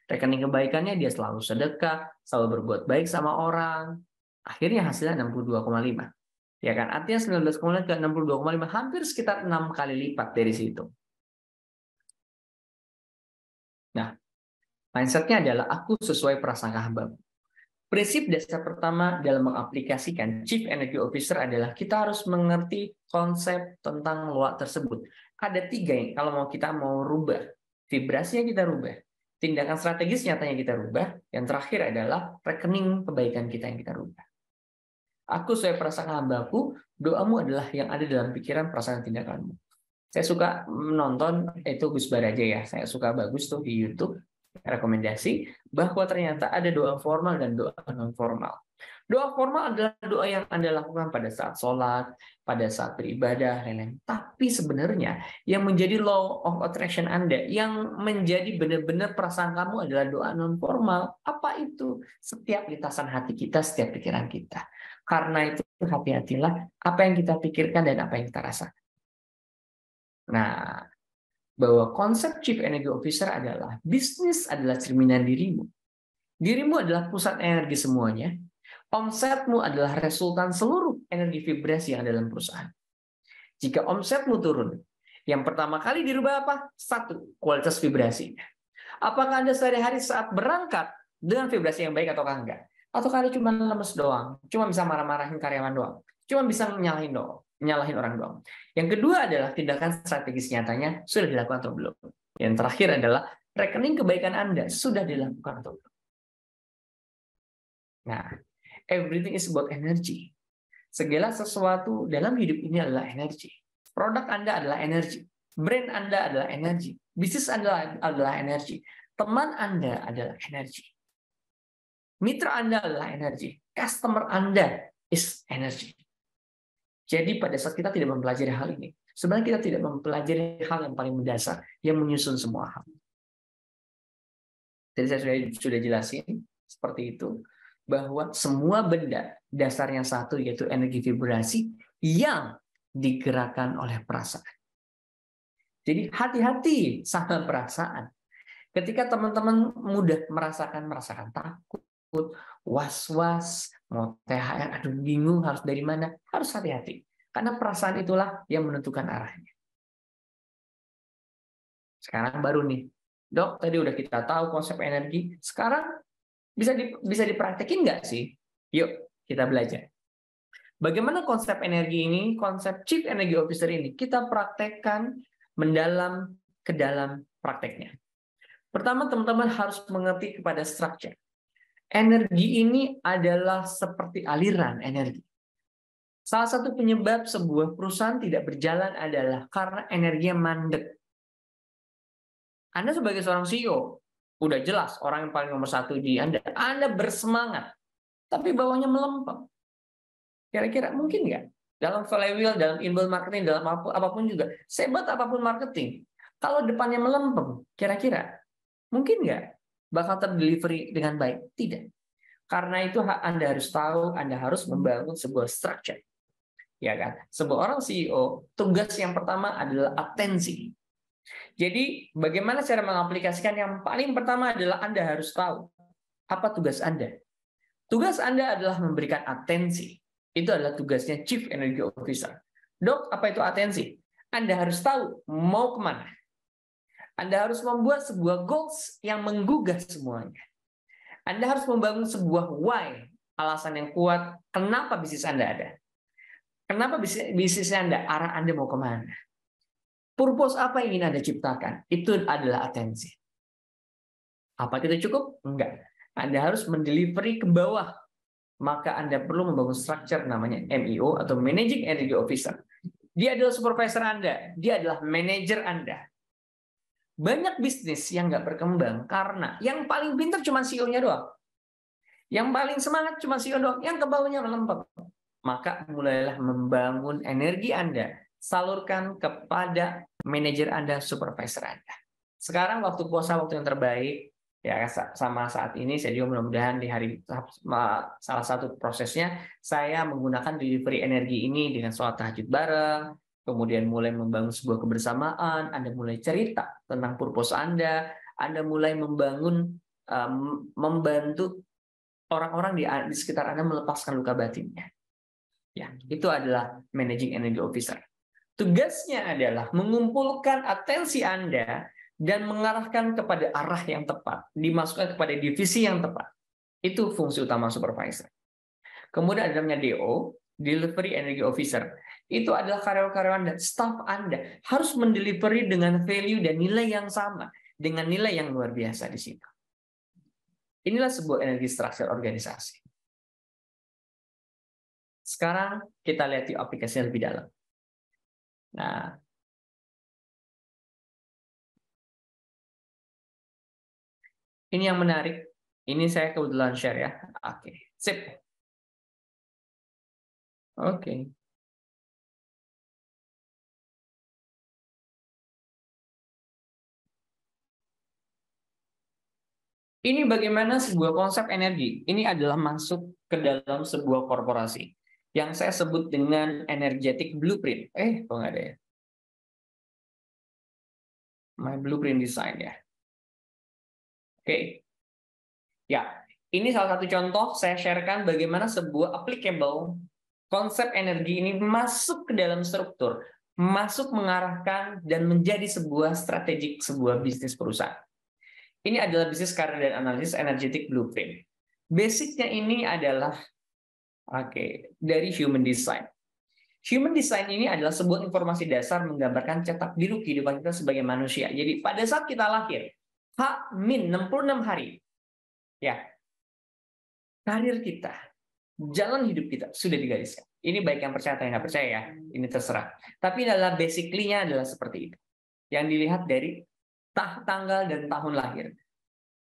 Rekening kebaikannya dia selalu sedekah, selalu berbuat baik sama orang. Akhirnya hasilnya 62,5. Ya kan? Artinya 19,5 ke 62,5 hampir sekitar 6 kali lipat dari situ. Nah, mindsetnya adalah aku sesuai prasangka hambaku. Prinsip dasar pertama dalam mengaplikasikan Chief Energy Officer adalah kita harus mengerti konsep tentang loa tersebut. Ada 3 yang kalau kita mau rubah. Vibrasinya kita rubah. Tindakan strategis nyatanya kita rubah. Yang terakhir adalah rekening kebaikan kita yang kita rubah. Aku sesuai prasangka hambaku, doamu adalah yang ada dalam pikiran, perasaan, tindakanmu. Saya suka menonton itu Gus Baraja ya. Saya suka bagus tuh di YouTube. Rekomendasi bahwa ternyata ada doa formal dan doa non formal. Doa formal adalah doa yang Anda lakukan pada saat sholat, pada saat beribadah, lain-lain. Tapi sebenarnya yang menjadi law of attraction Anda, yang menjadi benar-benar perasaan kamu adalah doa non formal. Apa itu? Setiap lintasan hati kita, setiap pikiran kita. Karena itu hati-hatilah apa yang kita pikirkan dan apa yang kita rasakan. Nah, bahwa konsep Chief Energy Officer adalah bisnis adalah cerminan dirimu. Dirimu adalah pusat energi semuanya. Omsetmu adalah resultan seluruh energi vibrasi yang ada dalam perusahaan. Jika omsetmu turun, yang pertama kali dirubah apa? 1, kualitas vibrasinya. Apakah Anda sehari-hari saat berangkat dengan vibrasi yang baik ataukah enggak? Atau Anda cuma lemes doang, cuma bisa marah-marahin karyawan doang, cuma bisa nyalahin orang doang. Yang kedua adalah tindakan strategis nyatanya sudah dilakukan atau belum. Yang terakhir adalah rekening kebaikan Anda sudah dilakukan atau belum. Nah, everything is about energy. Segala sesuatu dalam hidup ini adalah energi. Produk Anda adalah energi. Brand Anda adalah energi. Bisnis Anda adalah energi. Teman Anda adalah energi. Mitra Anda adalah energi. Customer Anda is energy. Jadi pada saat kita tidak mempelajari hal ini, sebenarnya kita tidak mempelajari hal yang paling mendasar, yang menyusun semua hal. Jadi saya sudah jelasin seperti itu, bahwa semua benda dasarnya satu, yaitu energi vibrasi yang digerakkan oleh perasaan. Jadi hati-hati sama perasaan. Ketika teman-teman mudah merasakan takut, was-was, mau THR, aduh bingung harus dari mana, harus hati-hati. Karena perasaan itulah yang menentukan arahnya. Sekarang baru nih, Dok, tadi udah kita tahu konsep energi, sekarang bisa dipraktekin nggak sih? Yuk, kita belajar. Bagaimana konsep energi ini, konsep Chief Energy Officer ini, kita praktekkan mendalam ke dalam prakteknya. Pertama, teman-teman harus mengerti kepada structure. Energi ini adalah seperti aliran energi. Salah satu penyebab sebuah perusahaan tidak berjalan adalah karena energinya mandek. Anda sebagai seorang CEO, udah jelas orang yang paling nomor 1 di Anda bersemangat, tapi bawahnya melempem. Kira-kira mungkin nggak? Dalam flywheel, dalam inbound marketing, dalam apapun juga, sehebat apapun marketing, kalau depannya melempem, kira-kira mungkin nggak bakal terdelivery dengan baik? Tidak. Karena itu Anda harus tahu, Anda harus membangun sebuah structure. Ya kan? Sebuah orang CEO, tugas yang pertama adalah atensi. Jadi, bagaimana cara mengaplikasikan? Yang paling pertama adalah Anda harus tahu apa tugas Anda. Tugas Anda adalah memberikan atensi. Itu adalah tugasnya Chief Energy Officer. Dok, apa itu atensi? Anda harus tahu mau kemana. Anda harus membuat sebuah goals yang menggugah semuanya. Anda harus membangun sebuah why, alasan yang kuat kenapa bisnis Anda ada. Kenapa bisnis Anda, arah Anda mau kemana. Purpose apa yang ingin Anda ciptakan? Itu adalah atensi. Apa itu cukup? Enggak. Anda harus mendelivery ke bawah. Maka Anda perlu membangun structure namanya MEO atau Managing Energy Officer. Dia adalah supervisor Anda. Dia adalah manajer Anda. Banyak bisnis yang nggak berkembang karena yang paling pintar cuma CEO-nya doang. Yang paling semangat cuma CEO doang. Yang ke bawahnya melempem. Maka mulailah membangun energi Anda. Salurkan kepada manajer Anda, supervisor Anda. Sekarang waktu puasa, waktu yang terbaik. Ya, sama saat ini saya juga mudah-mudahan di hari salah satu prosesnya saya menggunakan delivery energi ini dengan sholat tahajud bareng, kemudian mulai membangun sebuah kebersamaan, Anda mulai cerita tentang purpose Anda mulai membantu orang-orang di sekitar Anda melepaskan luka batinnya. Ya, itu adalah Managing Energy Officer. Tugasnya adalah mengumpulkan atensi Anda dan mengarahkan kepada arah yang tepat, dimasukkan kepada divisi yang tepat. Itu fungsi utama supervisor. Kemudian ada namanya DO, Delivery Energy Officer. Itu adalah karyawan-karyawan dan staff Anda harus mendelivery dengan value dan nilai yang sama, dengan nilai yang luar biasa di situ. Inilah sebuah energi structure organisasi. Sekarang kita lihat di aplikasinya lebih dalam. Nah, ini yang menarik. Ini saya kebetulan share ya. Oke, sip. Oke. Ini bagaimana sebuah konsep energi. Ini adalah masuk ke dalam sebuah korporasi yang saya sebut dengan energetic blueprint. Kok nggak ada ya? My blueprint design ya. Oke. Ya, ini salah satu contoh saya sharekan bagaimana sebuah applicable konsep energi ini masuk ke dalam struktur, masuk mengarahkan dan menjadi sebuah strategik sebuah bisnis perusahaan. Ini adalah bisnis karir dan analisis energetic blueprint. Basicnya ini adalah dari human design. Human design ini adalah sebuah informasi dasar menggambarkan cetak biru kehidupan kita sebagai manusia. Jadi pada saat kita lahir, H-66 hari, ya, karir kita, jalan hidup kita sudah digariskan. Ini baik yang percaya atau yang nggak percaya ya, ini terserah. Tapi adalah basically-nya adalah seperti itu. Yang dilihat dari tanggal dan tahun lahir.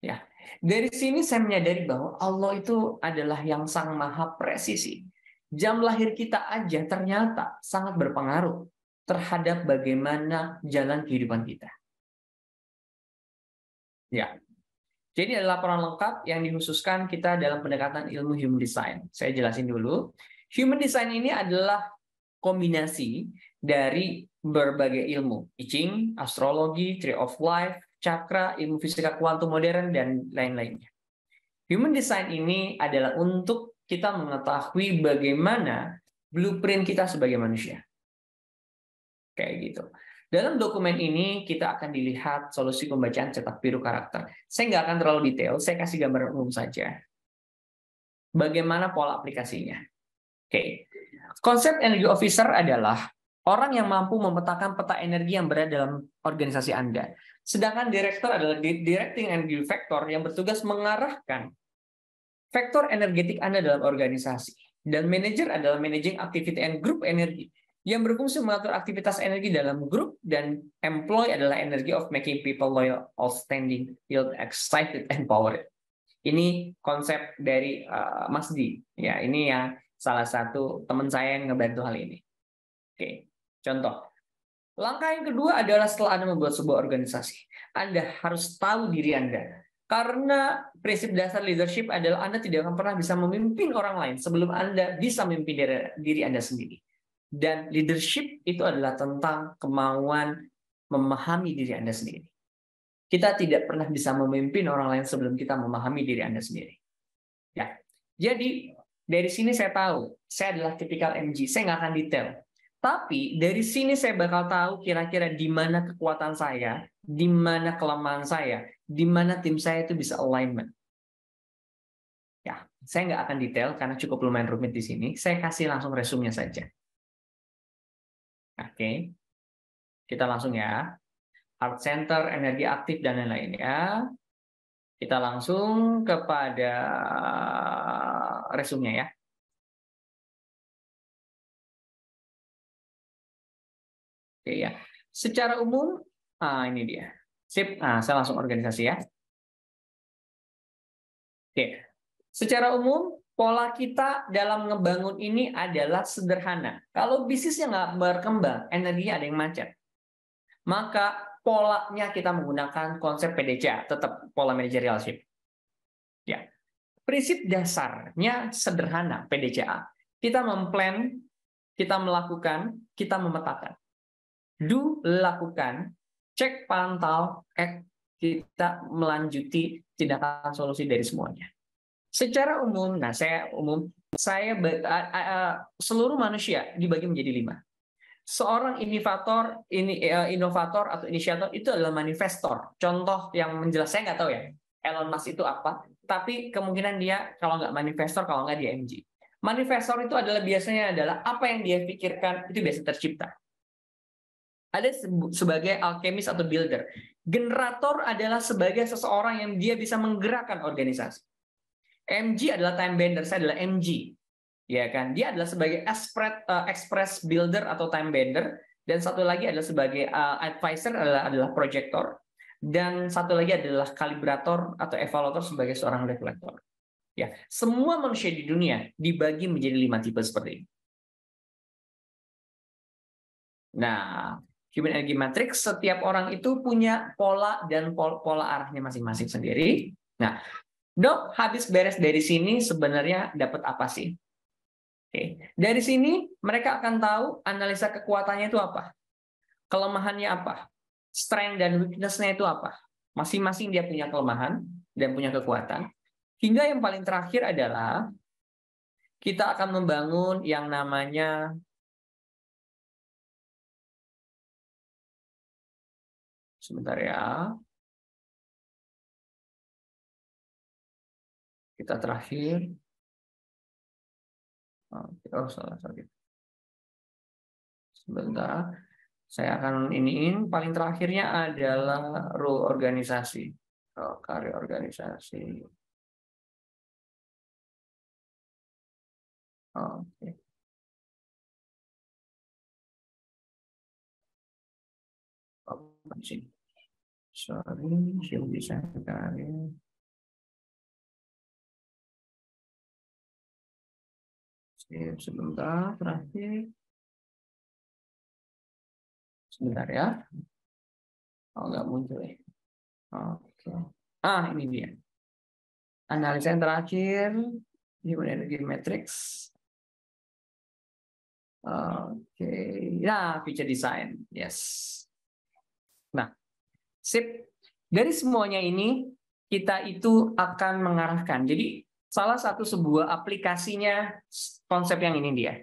Ya, dari sini saya menyadari bahwa Allah itu adalah yang sang maha presisi. Jam lahir kita aja ternyata sangat berpengaruh terhadap bagaimana jalan kehidupan kita. Ya. Jadi ada laporan lengkap yang dikhususkan kita dalam pendekatan ilmu human design. Saya jelasin dulu. Human design ini adalah kombinasi dari berbagai ilmu. I Ching, astrologi, tree of life, cakra, ilmu fisika kuantum modern, dan lain-lainnya. Human design ini adalah untuk kita mengetahui bagaimana blueprint kita sebagai manusia. Kayak gitu. Dalam dokumen ini kita akan dilihat solusi pembacaan cetak biru karakter. Saya nggak akan terlalu detail, saya kasih gambaran umum saja. Bagaimana pola aplikasinya. Oke. Konsep energy officer adalah orang yang mampu memetakan peta energi yang berada dalam organisasi Anda. Sedangkan direktur adalah directing energy factor yang bertugas mengarahkan vektor energetik Anda dalam organisasi. Dan manager adalah managing activity and group energy yang berfungsi mengatur aktivitas energi dalam grup, dan employ adalah energy of making people loyal, outstanding, feel excited, and empowered. Ini konsep dari Mas Di. Ya, ini yang salah satu teman saya yang ngebantu hal ini. Oke, contoh. Langkah yang kedua adalah setelah Anda membuat sebuah organisasi, Anda harus tahu diri Anda. Karena prinsip dasar leadership adalah Anda tidak akan pernah bisa memimpin orang lain sebelum Anda bisa memimpin diri Anda sendiri. Dan leadership itu adalah tentang kemauan memahami diri Anda sendiri. Kita tidak pernah bisa memimpin orang lain sebelum kita memahami diri Anda sendiri. Ya, jadi dari sini saya tahu, saya adalah tipikal MG, saya nggak akan detail. Tapi dari sini saya bakal tahu kira-kira di mana kekuatan saya, di mana kelemahan saya, di mana tim saya itu bisa alignment. Saya nggak akan detail karena cukup lumayan rumit di sini. Saya kasih langsung resumenya saja. Oke, kita langsung ya. Heart center, energi aktif, dan lain-lainnya. Kita langsung kepada resumenya ya. Oke ya. Secara umum, ini dia. Sip. Nah, saya langsung organisasi ya. Oke. Secara umum, pola kita dalam ngebangun ini adalah sederhana. Kalau bisnisnya nggak berkembang, energinya ada yang macet. Maka polanya kita menggunakan konsep PDCA, tetap pola managerialship. Ya. Prinsip dasarnya sederhana PDCA. Kita memplan, kita melakukan, kita memetakan. Do, lakukan, cek, pantau, act, kita melanjuti tindakan solusi dari semuanya. Secara umum, seluruh manusia dibagi menjadi 5. Seorang inovator atau inisiator itu adalah manifestor. Contoh yang menjelaskan, saya nggak tahu ya, Elon Musk itu apa, tapi kemungkinan dia kalau nggak manifestor, kalau nggak dia MG. Manifestor itu biasanya adalah apa yang dia pikirkan itu biasa tercipta. Ada sebagai alkemis atau builder. Generator adalah sebagai seseorang yang dia bisa menggerakkan organisasi. MG adalah time bender, saya adalah MG. Ya kan? Dia adalah sebagai express builder atau time bender, dan satu lagi adalah sebagai advisor adalah projector, dan satu lagi adalah kalibrator atau evaluator sebagai seorang reflektor. Ya, semua manusia di dunia dibagi menjadi 5 tipe seperti ini. Nah, Human Energy Matrix, setiap orang itu punya pola dan pola arahnya masing-masing sendiri. Nah, Dok, habis beres dari sini sebenarnya dapat apa sih? Oke. Dari sini mereka akan tahu analisa kekuatannya itu apa, kelemahannya apa, strength dan weakness-nya itu apa. Masing-masing dia punya kelemahan dan punya kekuatan. Hingga yang paling terakhir adalah kita akan membangun yang namanya sebentar ya. Kita terakhir. Oh, salah. Sebentar. Saya akan iniin. Paling terakhirnya adalah role organisasi. Karya organisasi. Oke. Di sini. Sorry, belum bisa karya. Sebentar, terakhir. Sebentar ya. Oh, nggak muncul ya. Oke. Ini dia. Analisa yang terakhir. Human Energy Matrix. Oke. Nah, feature design. Yes. Nah, sip. Dari semuanya ini, kita itu akan mengarahkan. Jadi, salah satu sebuah aplikasinya, konsep yang ini dia.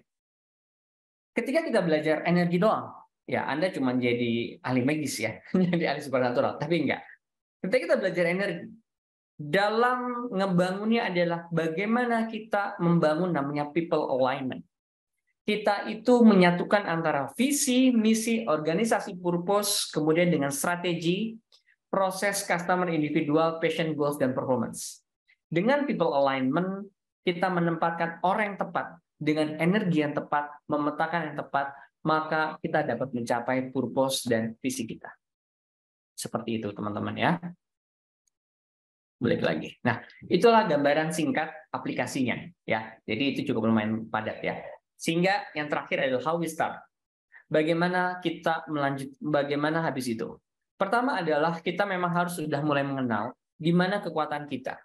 Ketika kita belajar energi doang, ya Anda cuma jadi ahli magis ya, jadi ahli supernatural, tapi enggak. Ketika kita belajar energi, dalam ngebangunnya adalah bagaimana kita membangun namanya people alignment. Kita itu menyatukan antara visi, misi, organisasi, purpose, kemudian dengan strategi, proses customer individual, passion, goals, dan performance. Dengan people alignment, kita menempatkan orang yang tepat, dengan energi yang tepat, memetakan yang tepat, maka kita dapat mencapai purpose dan visi kita. Seperti itu, teman-teman ya. Balik lagi. Nah, itulah gambaran singkat aplikasinya ya. Jadi itu cukup lumayan padat ya. Sehingga yang terakhir adalah how we start. Bagaimana kita bagaimana habis itu. Pertama adalah kita memang harus sudah mulai mengenal di mana kekuatan kita.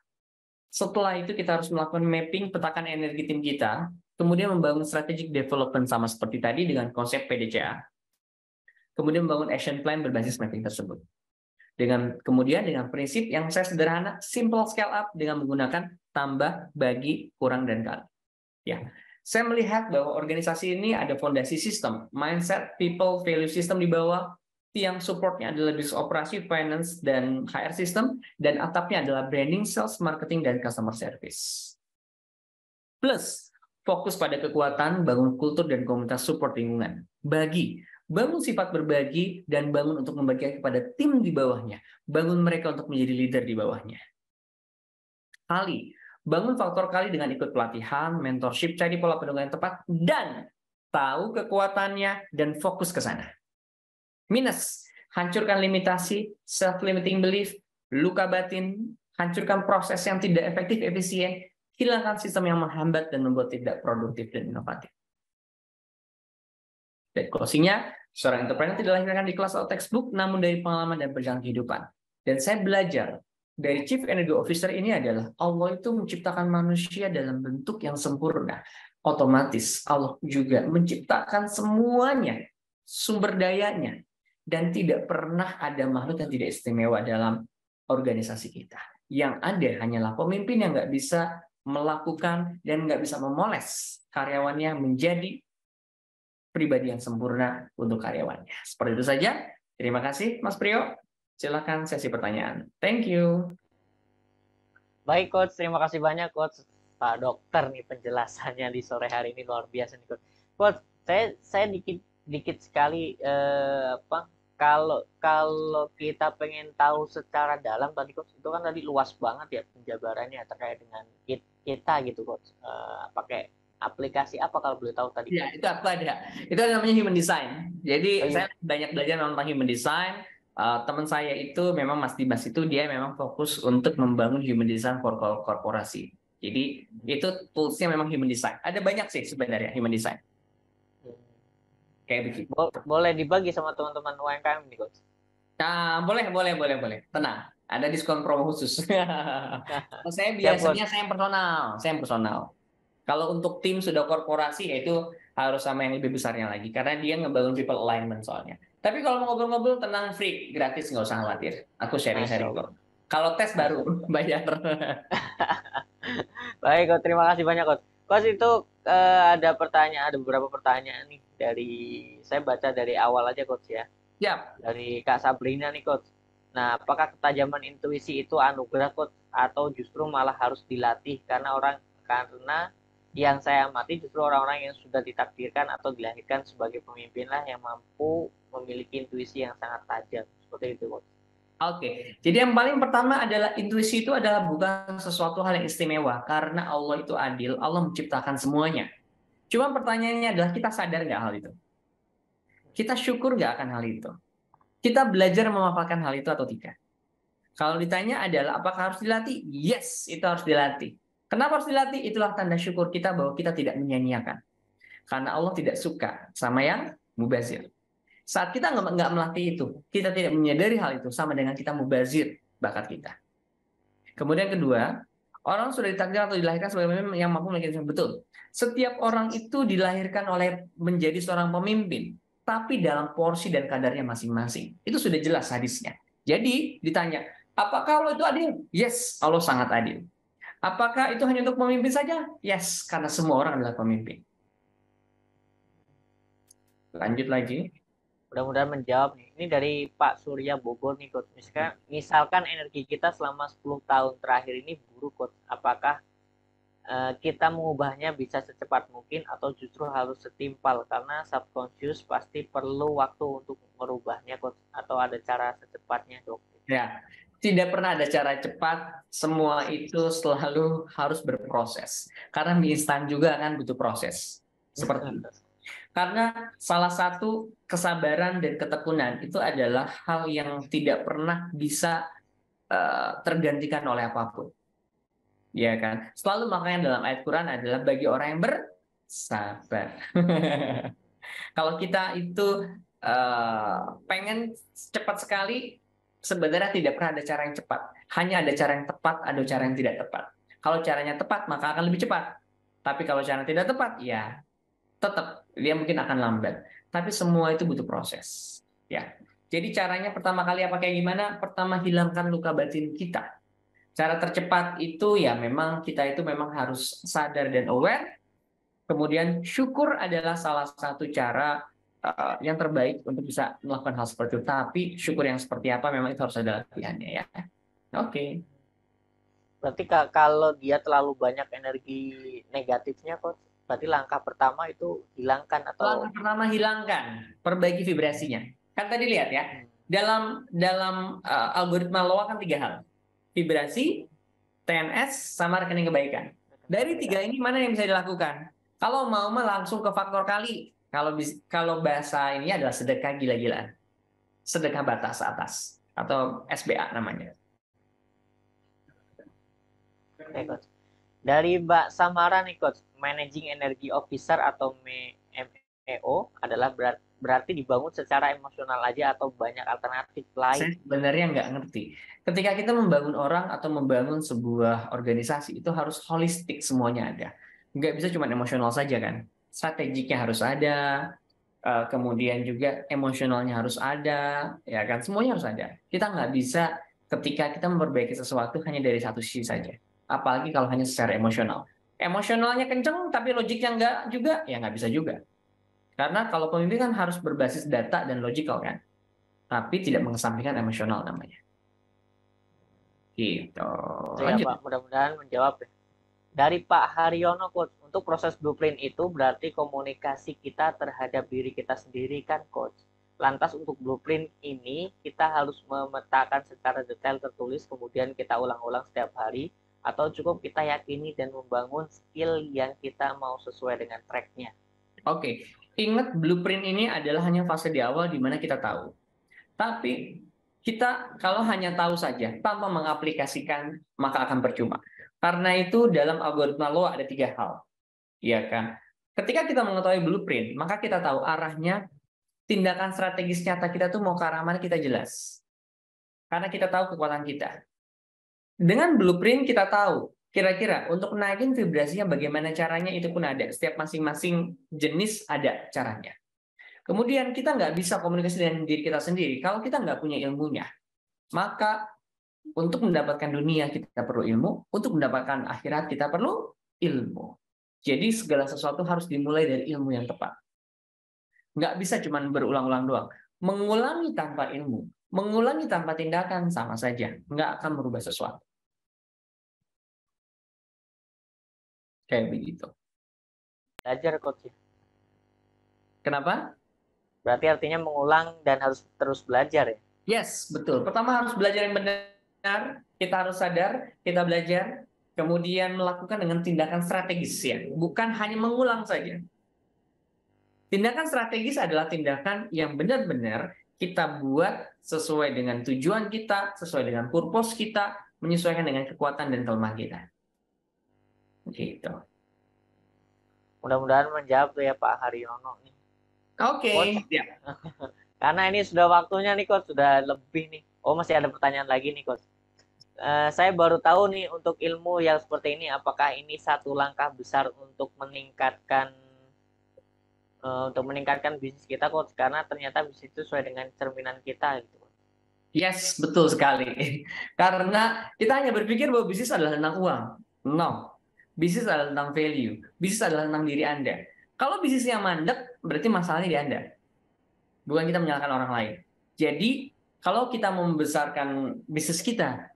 Setelah itu kita harus melakukan mapping petakan energi tim kita, kemudian membangun strategic development sama seperti tadi dengan konsep PDCA. Kemudian membangun action plan berbasis mapping tersebut. Kemudian dengan prinsip yang saya sederhana, simple scale up dengan menggunakan tambah, bagi, kurang, dan kali. Ya, saya melihat bahwa organisasi ini ada fondasi sistem, mindset, people, value system di bawah, tiang supportnya adalah bisnis operasi, finance, dan HR system, dan atapnya adalah branding, sales, marketing, dan customer service. Plus, fokus pada kekuatan, bangun kultur dan komunitas support lingkungan. Bagi, bangun sifat berbagi, dan bangun untuk membagikan kepada tim di bawahnya. Bangun mereka untuk menjadi leader di bawahnya. Kali, bangun faktor kali dengan ikut pelatihan, mentorship, cari pola penunggangan yang tepat, dan tahu kekuatannya dan fokus ke sana. Minus, hancurkan limitasi, self-limiting belief, luka batin, hancurkan proses yang tidak efektif, efisien, hilangkan sistem yang menghambat dan membuat tidak produktif dan inovatif. Dan closing-nya, seorang entrepreneur tidak dilahirkan di kelas atau textbook, namun dari pengalaman dan perjalanan kehidupan. Dan saya belajar dari Chief Energy Officer ini adalah Allah itu menciptakan manusia dalam bentuk yang sempurna. Otomatis Allah juga menciptakan semuanya, sumber dayanya, dan tidak pernah ada makhluk yang tidak istimewa dalam organisasi kita. Yang ada hanyalah pemimpin yang nggak bisa melakukan dan nggak bisa memoles karyawannya menjadi pribadi yang sempurna untuk karyawannya. Seperti itu saja. Terima kasih, Mas Priyo. Silakan sesi pertanyaan. Thank you. Baik, Coach. Terima kasih banyak, Coach. Pak Dokter nih penjelasannya di sore hari ini luar biasa nih, Coach. Coach, saya dikit sekali kalau kita pengen tahu secara dalam tadi, Coach, itu kan tadi luas banget ya penjabarannya terkait dengan kita gitu, Coach. Pakai aplikasi apa kalau boleh tahu tadi? Ya, itu aku ada. Itu namanya human design. Jadi saya banyak belajar tentang human design. Teman saya itu memang Mas Dimas itu dia memang fokus untuk membangun human design for korporasi. Jadi itu toolsnya memang human design. Ada banyak sih sebenarnya human design. Kayak begitu. Boleh dibagi sama teman-teman UMKM nih, Coach? Nah, boleh. Tenang, ada diskon promo khusus. Saya biasanya saya yang personal. Kalau untuk tim sudah korporasi, yaitu harus sama yang lebih besarnya lagi. Karena dia ngebangun people alignment soalnya. Tapi kalau mau ngobrol-ngobrol, tenang, free. Gratis, nggak usah khawatir. Aku sharing-sharing kok. Kalau tes baru, bayar. Baik, Coach. Terima kasih banyak, Coach. Coach, itu ada beberapa pertanyaan nih. Saya baca dari awal aja, Coach ya. Siap. Dari Kak Sabrina nih, Coach. Nah, apakah ketajaman intuisi itu anugerah, Coach? Atau justru malah harus dilatih? Karena yang saya amati justru orang-orang yang sudah ditakdirkan atau dilahirkan sebagai pemimpin lah yang mampu memiliki intuisi yang sangat tajam. Seperti itu, Coach. Oke, jadi yang paling pertama adalah intuisi itu adalah bukan sesuatu hal yang istimewa. Karena Allah itu adil, Allah menciptakan semuanya. Cuma pertanyaannya adalah kita sadar nggak hal itu? Kita syukur nggak akan hal itu? Kita belajar memanfaatkan hal itu atau tidak? Kalau ditanya adalah apakah harus dilatih? Yes, itu harus dilatih. Kenapa harus dilatih? Itulah tanda syukur kita bahwa kita tidak menyia-nyiakan. Karena Allah tidak suka sama yang mubazir. Saat kita nggak melatih itu, kita tidak menyadari hal itu, sama dengan kita mubazir bakat kita. Kemudian kedua, orang sudah ditakdirkan atau dilahirkan sebagai pemimpin yang mampu memiliki betul. Setiap orang itu dilahirkan oleh menjadi seorang pemimpin, tapi dalam porsi dan kadarnya masing-masing. Itu sudah jelas hadisnya. Jadi ditanya, apakah Allah itu adil? Yes, Allah sangat adil. Apakah itu hanya untuk pemimpin saja? Yes, karena semua orang adalah pemimpin. Lanjut lagi. Mudah-mudahan menjawab nih. Ini dari Pak Surya Bogor nih, Coach. Misalkan energi kita selama 10 tahun terakhir ini buruk, Coach. Apakah kita mengubahnya bisa secepat mungkin atau justru harus setimpal? Karena subconscious pasti perlu waktu untuk merubahnya, Coach. Atau ada cara secepatnya, Dok? Ya, tidak pernah ada cara cepat. Semua itu selalu harus berproses. Karena mie instan juga kan butuh proses. Seperti itu. Karena salah satu kesabaran dan ketekunan itu adalah hal yang tidak pernah bisa tergantikan oleh apapun. Ya kan? Selalu makanya dalam ayat Quran adalah bagi orang yang bersabar. Kalau kita itu pengen cepat sekali, sebenarnya tidak pernah ada cara yang cepat. Hanya ada cara yang tepat, ada cara yang tidak tepat. Kalau caranya tepat, maka akan lebih cepat. Tapi kalau cara tidak tepat, ya tetap dia mungkin akan lambat. Tapi semua itu butuh proses. Ya. Jadi caranya pertama kali apa kayak gimana? Pertama, hilangkan luka batin kita. Cara tercepat itu ya memang kita itu memang harus sadar dan aware. Kemudian syukur adalah salah satu cara yang terbaik untuk bisa melakukan hal seperti itu. Tapi syukur yang seperti apa memang itu harus ada latihannya ya. Oke. Berarti kalau dia terlalu banyak energi negatifnya, Coach, berarti langkah pertama itu hilangkan atau Langkah pertama, hilangkan, perbaiki vibrasinya. Kan tadi lihat ya, hmm, dalam dalam algoritma LOA kan 3 hal. Vibrasi, TNS, sama rekening kebaikan. Dari 3 ini mana yang bisa dilakukan? Kalau mau mah langsung ke faktor kali. Kalau bahasa ini adalah sedekah gila-gilaan. Sedekah batas atas atau SBA namanya. Oke, Coach. Dari Mbak Samara nih, Coach, Managing Energy Officer atau MEO adalah berarti dibangun secara emosional aja atau banyak alternatif lain? Saya sebenarnya nggak ngerti. Ketika kita membangun orang atau membangun sebuah organisasi, itu harus holistik, semuanya ada. Nggak bisa cuma emosional saja kan. Strategiknya harus ada, kemudian juga emosionalnya harus ada, ya kan. Semuanya harus ada. Kita nggak bisa ketika kita memperbaiki sesuatu hanya dari satu sisi saja. Apalagi kalau hanya secara emosional. Emosionalnya kenceng, tapi logiknya nggak juga, ya nggak bisa juga. Karena kalau pemimpin kan harus berbasis data dan logikal kan, tapi tidak mengesampingkan emosional namanya. Gitu. Itu ya, Lanjut. Pak. Mudah-mudahan menjawab ya. Dari Pak Haryono, Coach, untuk proses blueprint itu berarti komunikasi kita terhadap diri kita sendiri kan, Coach. Lantas untuk blueprint ini kita harus memetakan secara detail tertulis, kemudian kita ulang-ulang setiap hari, atau cukup kita yakini dan membangun skill yang kita mau sesuai dengan tracknya. Oke. Ingat, blueprint ini adalah hanya fase di awal di mana kita tahu. Tapi kita kalau hanya tahu saja tanpa mengaplikasikan, maka akan percuma. Karena itu dalam algoritma LOA ada 3 hal, ya kan? Ketika kita mengetahui blueprint, maka kita tahu arahnya, tindakan strategis nyata kita tuh mau ke arah mana, kita jelas. Karena kita tahu kekuatan kita. Dengan blueprint kita tahu kira-kira untuk naikin vibrasinya bagaimana caranya, itu pun ada. Setiap masing-masing jenis ada caranya. Kemudian kita nggak bisa komunikasi dengan diri kita sendiri kalau kita nggak punya ilmunya. Maka untuk mendapatkan dunia kita perlu ilmu, untuk mendapatkan akhirat kita perlu ilmu. Jadi segala sesuatu harus dimulai dari ilmu yang tepat. Nggak bisa cuma berulang-ulang doang. Mengulangi tanpa ilmu, mengulangi tanpa tindakan sama saja. Nggak akan merubah sesuatu. Kayak begitu. Belajar, Coach. Kenapa? Berarti artinya mengulang dan harus terus belajar ya. Yes, betul. Pertama harus belajar yang benar, kita harus sadar, kita belajar, kemudian melakukan dengan tindakan strategis ya, bukan hanya mengulang saja. Tindakan strategis adalah tindakan yang benar-benar kita buat sesuai dengan tujuan kita, sesuai dengan purpose kita, menyesuaikan dengan kekuatan dan kelemahan kita. Gitu. Mudah-mudahan menjawab tuh ya Pak Haryono nih. Oke, Coach, ya. karena ini sudah waktunya nih Coach, sudah lebih nih. Oh, masih ada pertanyaan lagi nih Coach. Saya baru tahu nih untuk ilmu yang seperti ini, apakah ini satu langkah besar untuk meningkatkan bisnis kita Coach, karena ternyata bisnis itu sesuai dengan cerminan kita gitu. Yes, betul sekali. Karena kita hanya berpikir bahwa bisnis adalah tentang uang. No. Bisnis adalah tentang value. Bisnis adalah tentang diri Anda. Kalau bisnisnya mandek, berarti masalahnya di Anda. Bukan kita menyalahkan orang lain. Jadi, kalau kita mau membesarkan bisnis kita,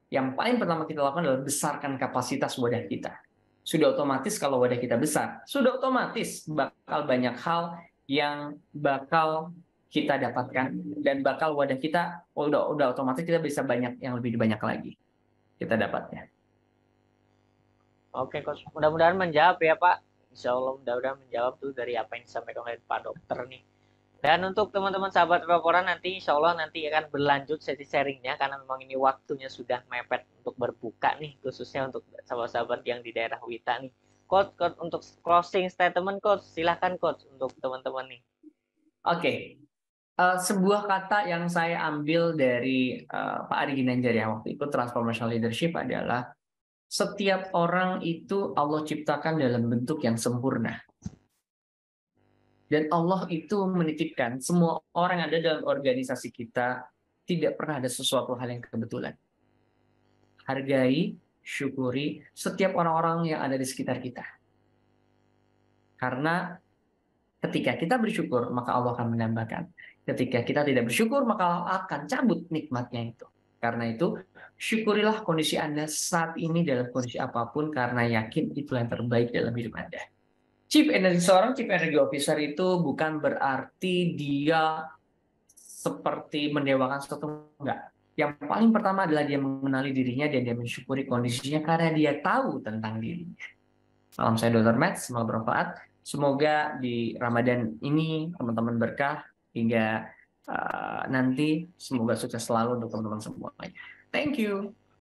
yang paling pertama kita lakukan adalah besarkan kapasitas wadah kita. Sudah otomatis kalau wadah kita besar, sudah otomatis bakal banyak hal yang bakal kita dapatkan, dan bakal wadah kita udah otomatis kita bisa banyak yang lebih banyak lagi kita dapatnya. Oke Coach, mudah-mudahan menjawab ya Pak. Insya Allah mudah-mudahan menjawab tuh dari apa yang disampaikan oleh Pak Dokter nih. Dan untuk teman-teman sahabat laporan nanti insya Allah nanti akan berlanjut sesi sharingnya karena memang ini waktunya sudah mepet untuk berbuka nih, khususnya untuk sahabat-sahabat yang di daerah Wita nih. Coach, untuk closing statement Coach, silahkan Coach untuk teman-teman nih. Oke. Sebuah kata yang saya ambil dari Pak Ari Ginanjar yang waktu itu transformational leadership adalah, setiap orang itu Allah ciptakan dalam bentuk yang sempurna. Dan Allah itu menitipkan semua orang yang ada dalam organisasi kita, tidak pernah ada sesuatu hal yang kebetulan. Hargai, syukuri setiap orang-orang yang ada di sekitar kita. Karena ketika kita bersyukur, maka Allah akan menambahkan. Ketika kita tidak bersyukur, maka Allah akan cabut nikmatnya itu. Karena itu, syukurilah kondisi Anda saat ini dalam kondisi apapun, karena yakin itu yang terbaik dalam hidup Anda. Seorang Chief Energy Officer itu bukan berarti dia seperti mendewakan sesuatu, enggak. Yang paling pertama adalah dia mengenali dirinya dan dia mensyukuri kondisinya karena dia tahu tentang dirinya. Salam saya Dr. Matt, semoga bermanfaat. Semoga di Ramadan ini teman-teman berkah hingga nanti semoga sukses selalu untuk teman-teman semuanya. Thank you.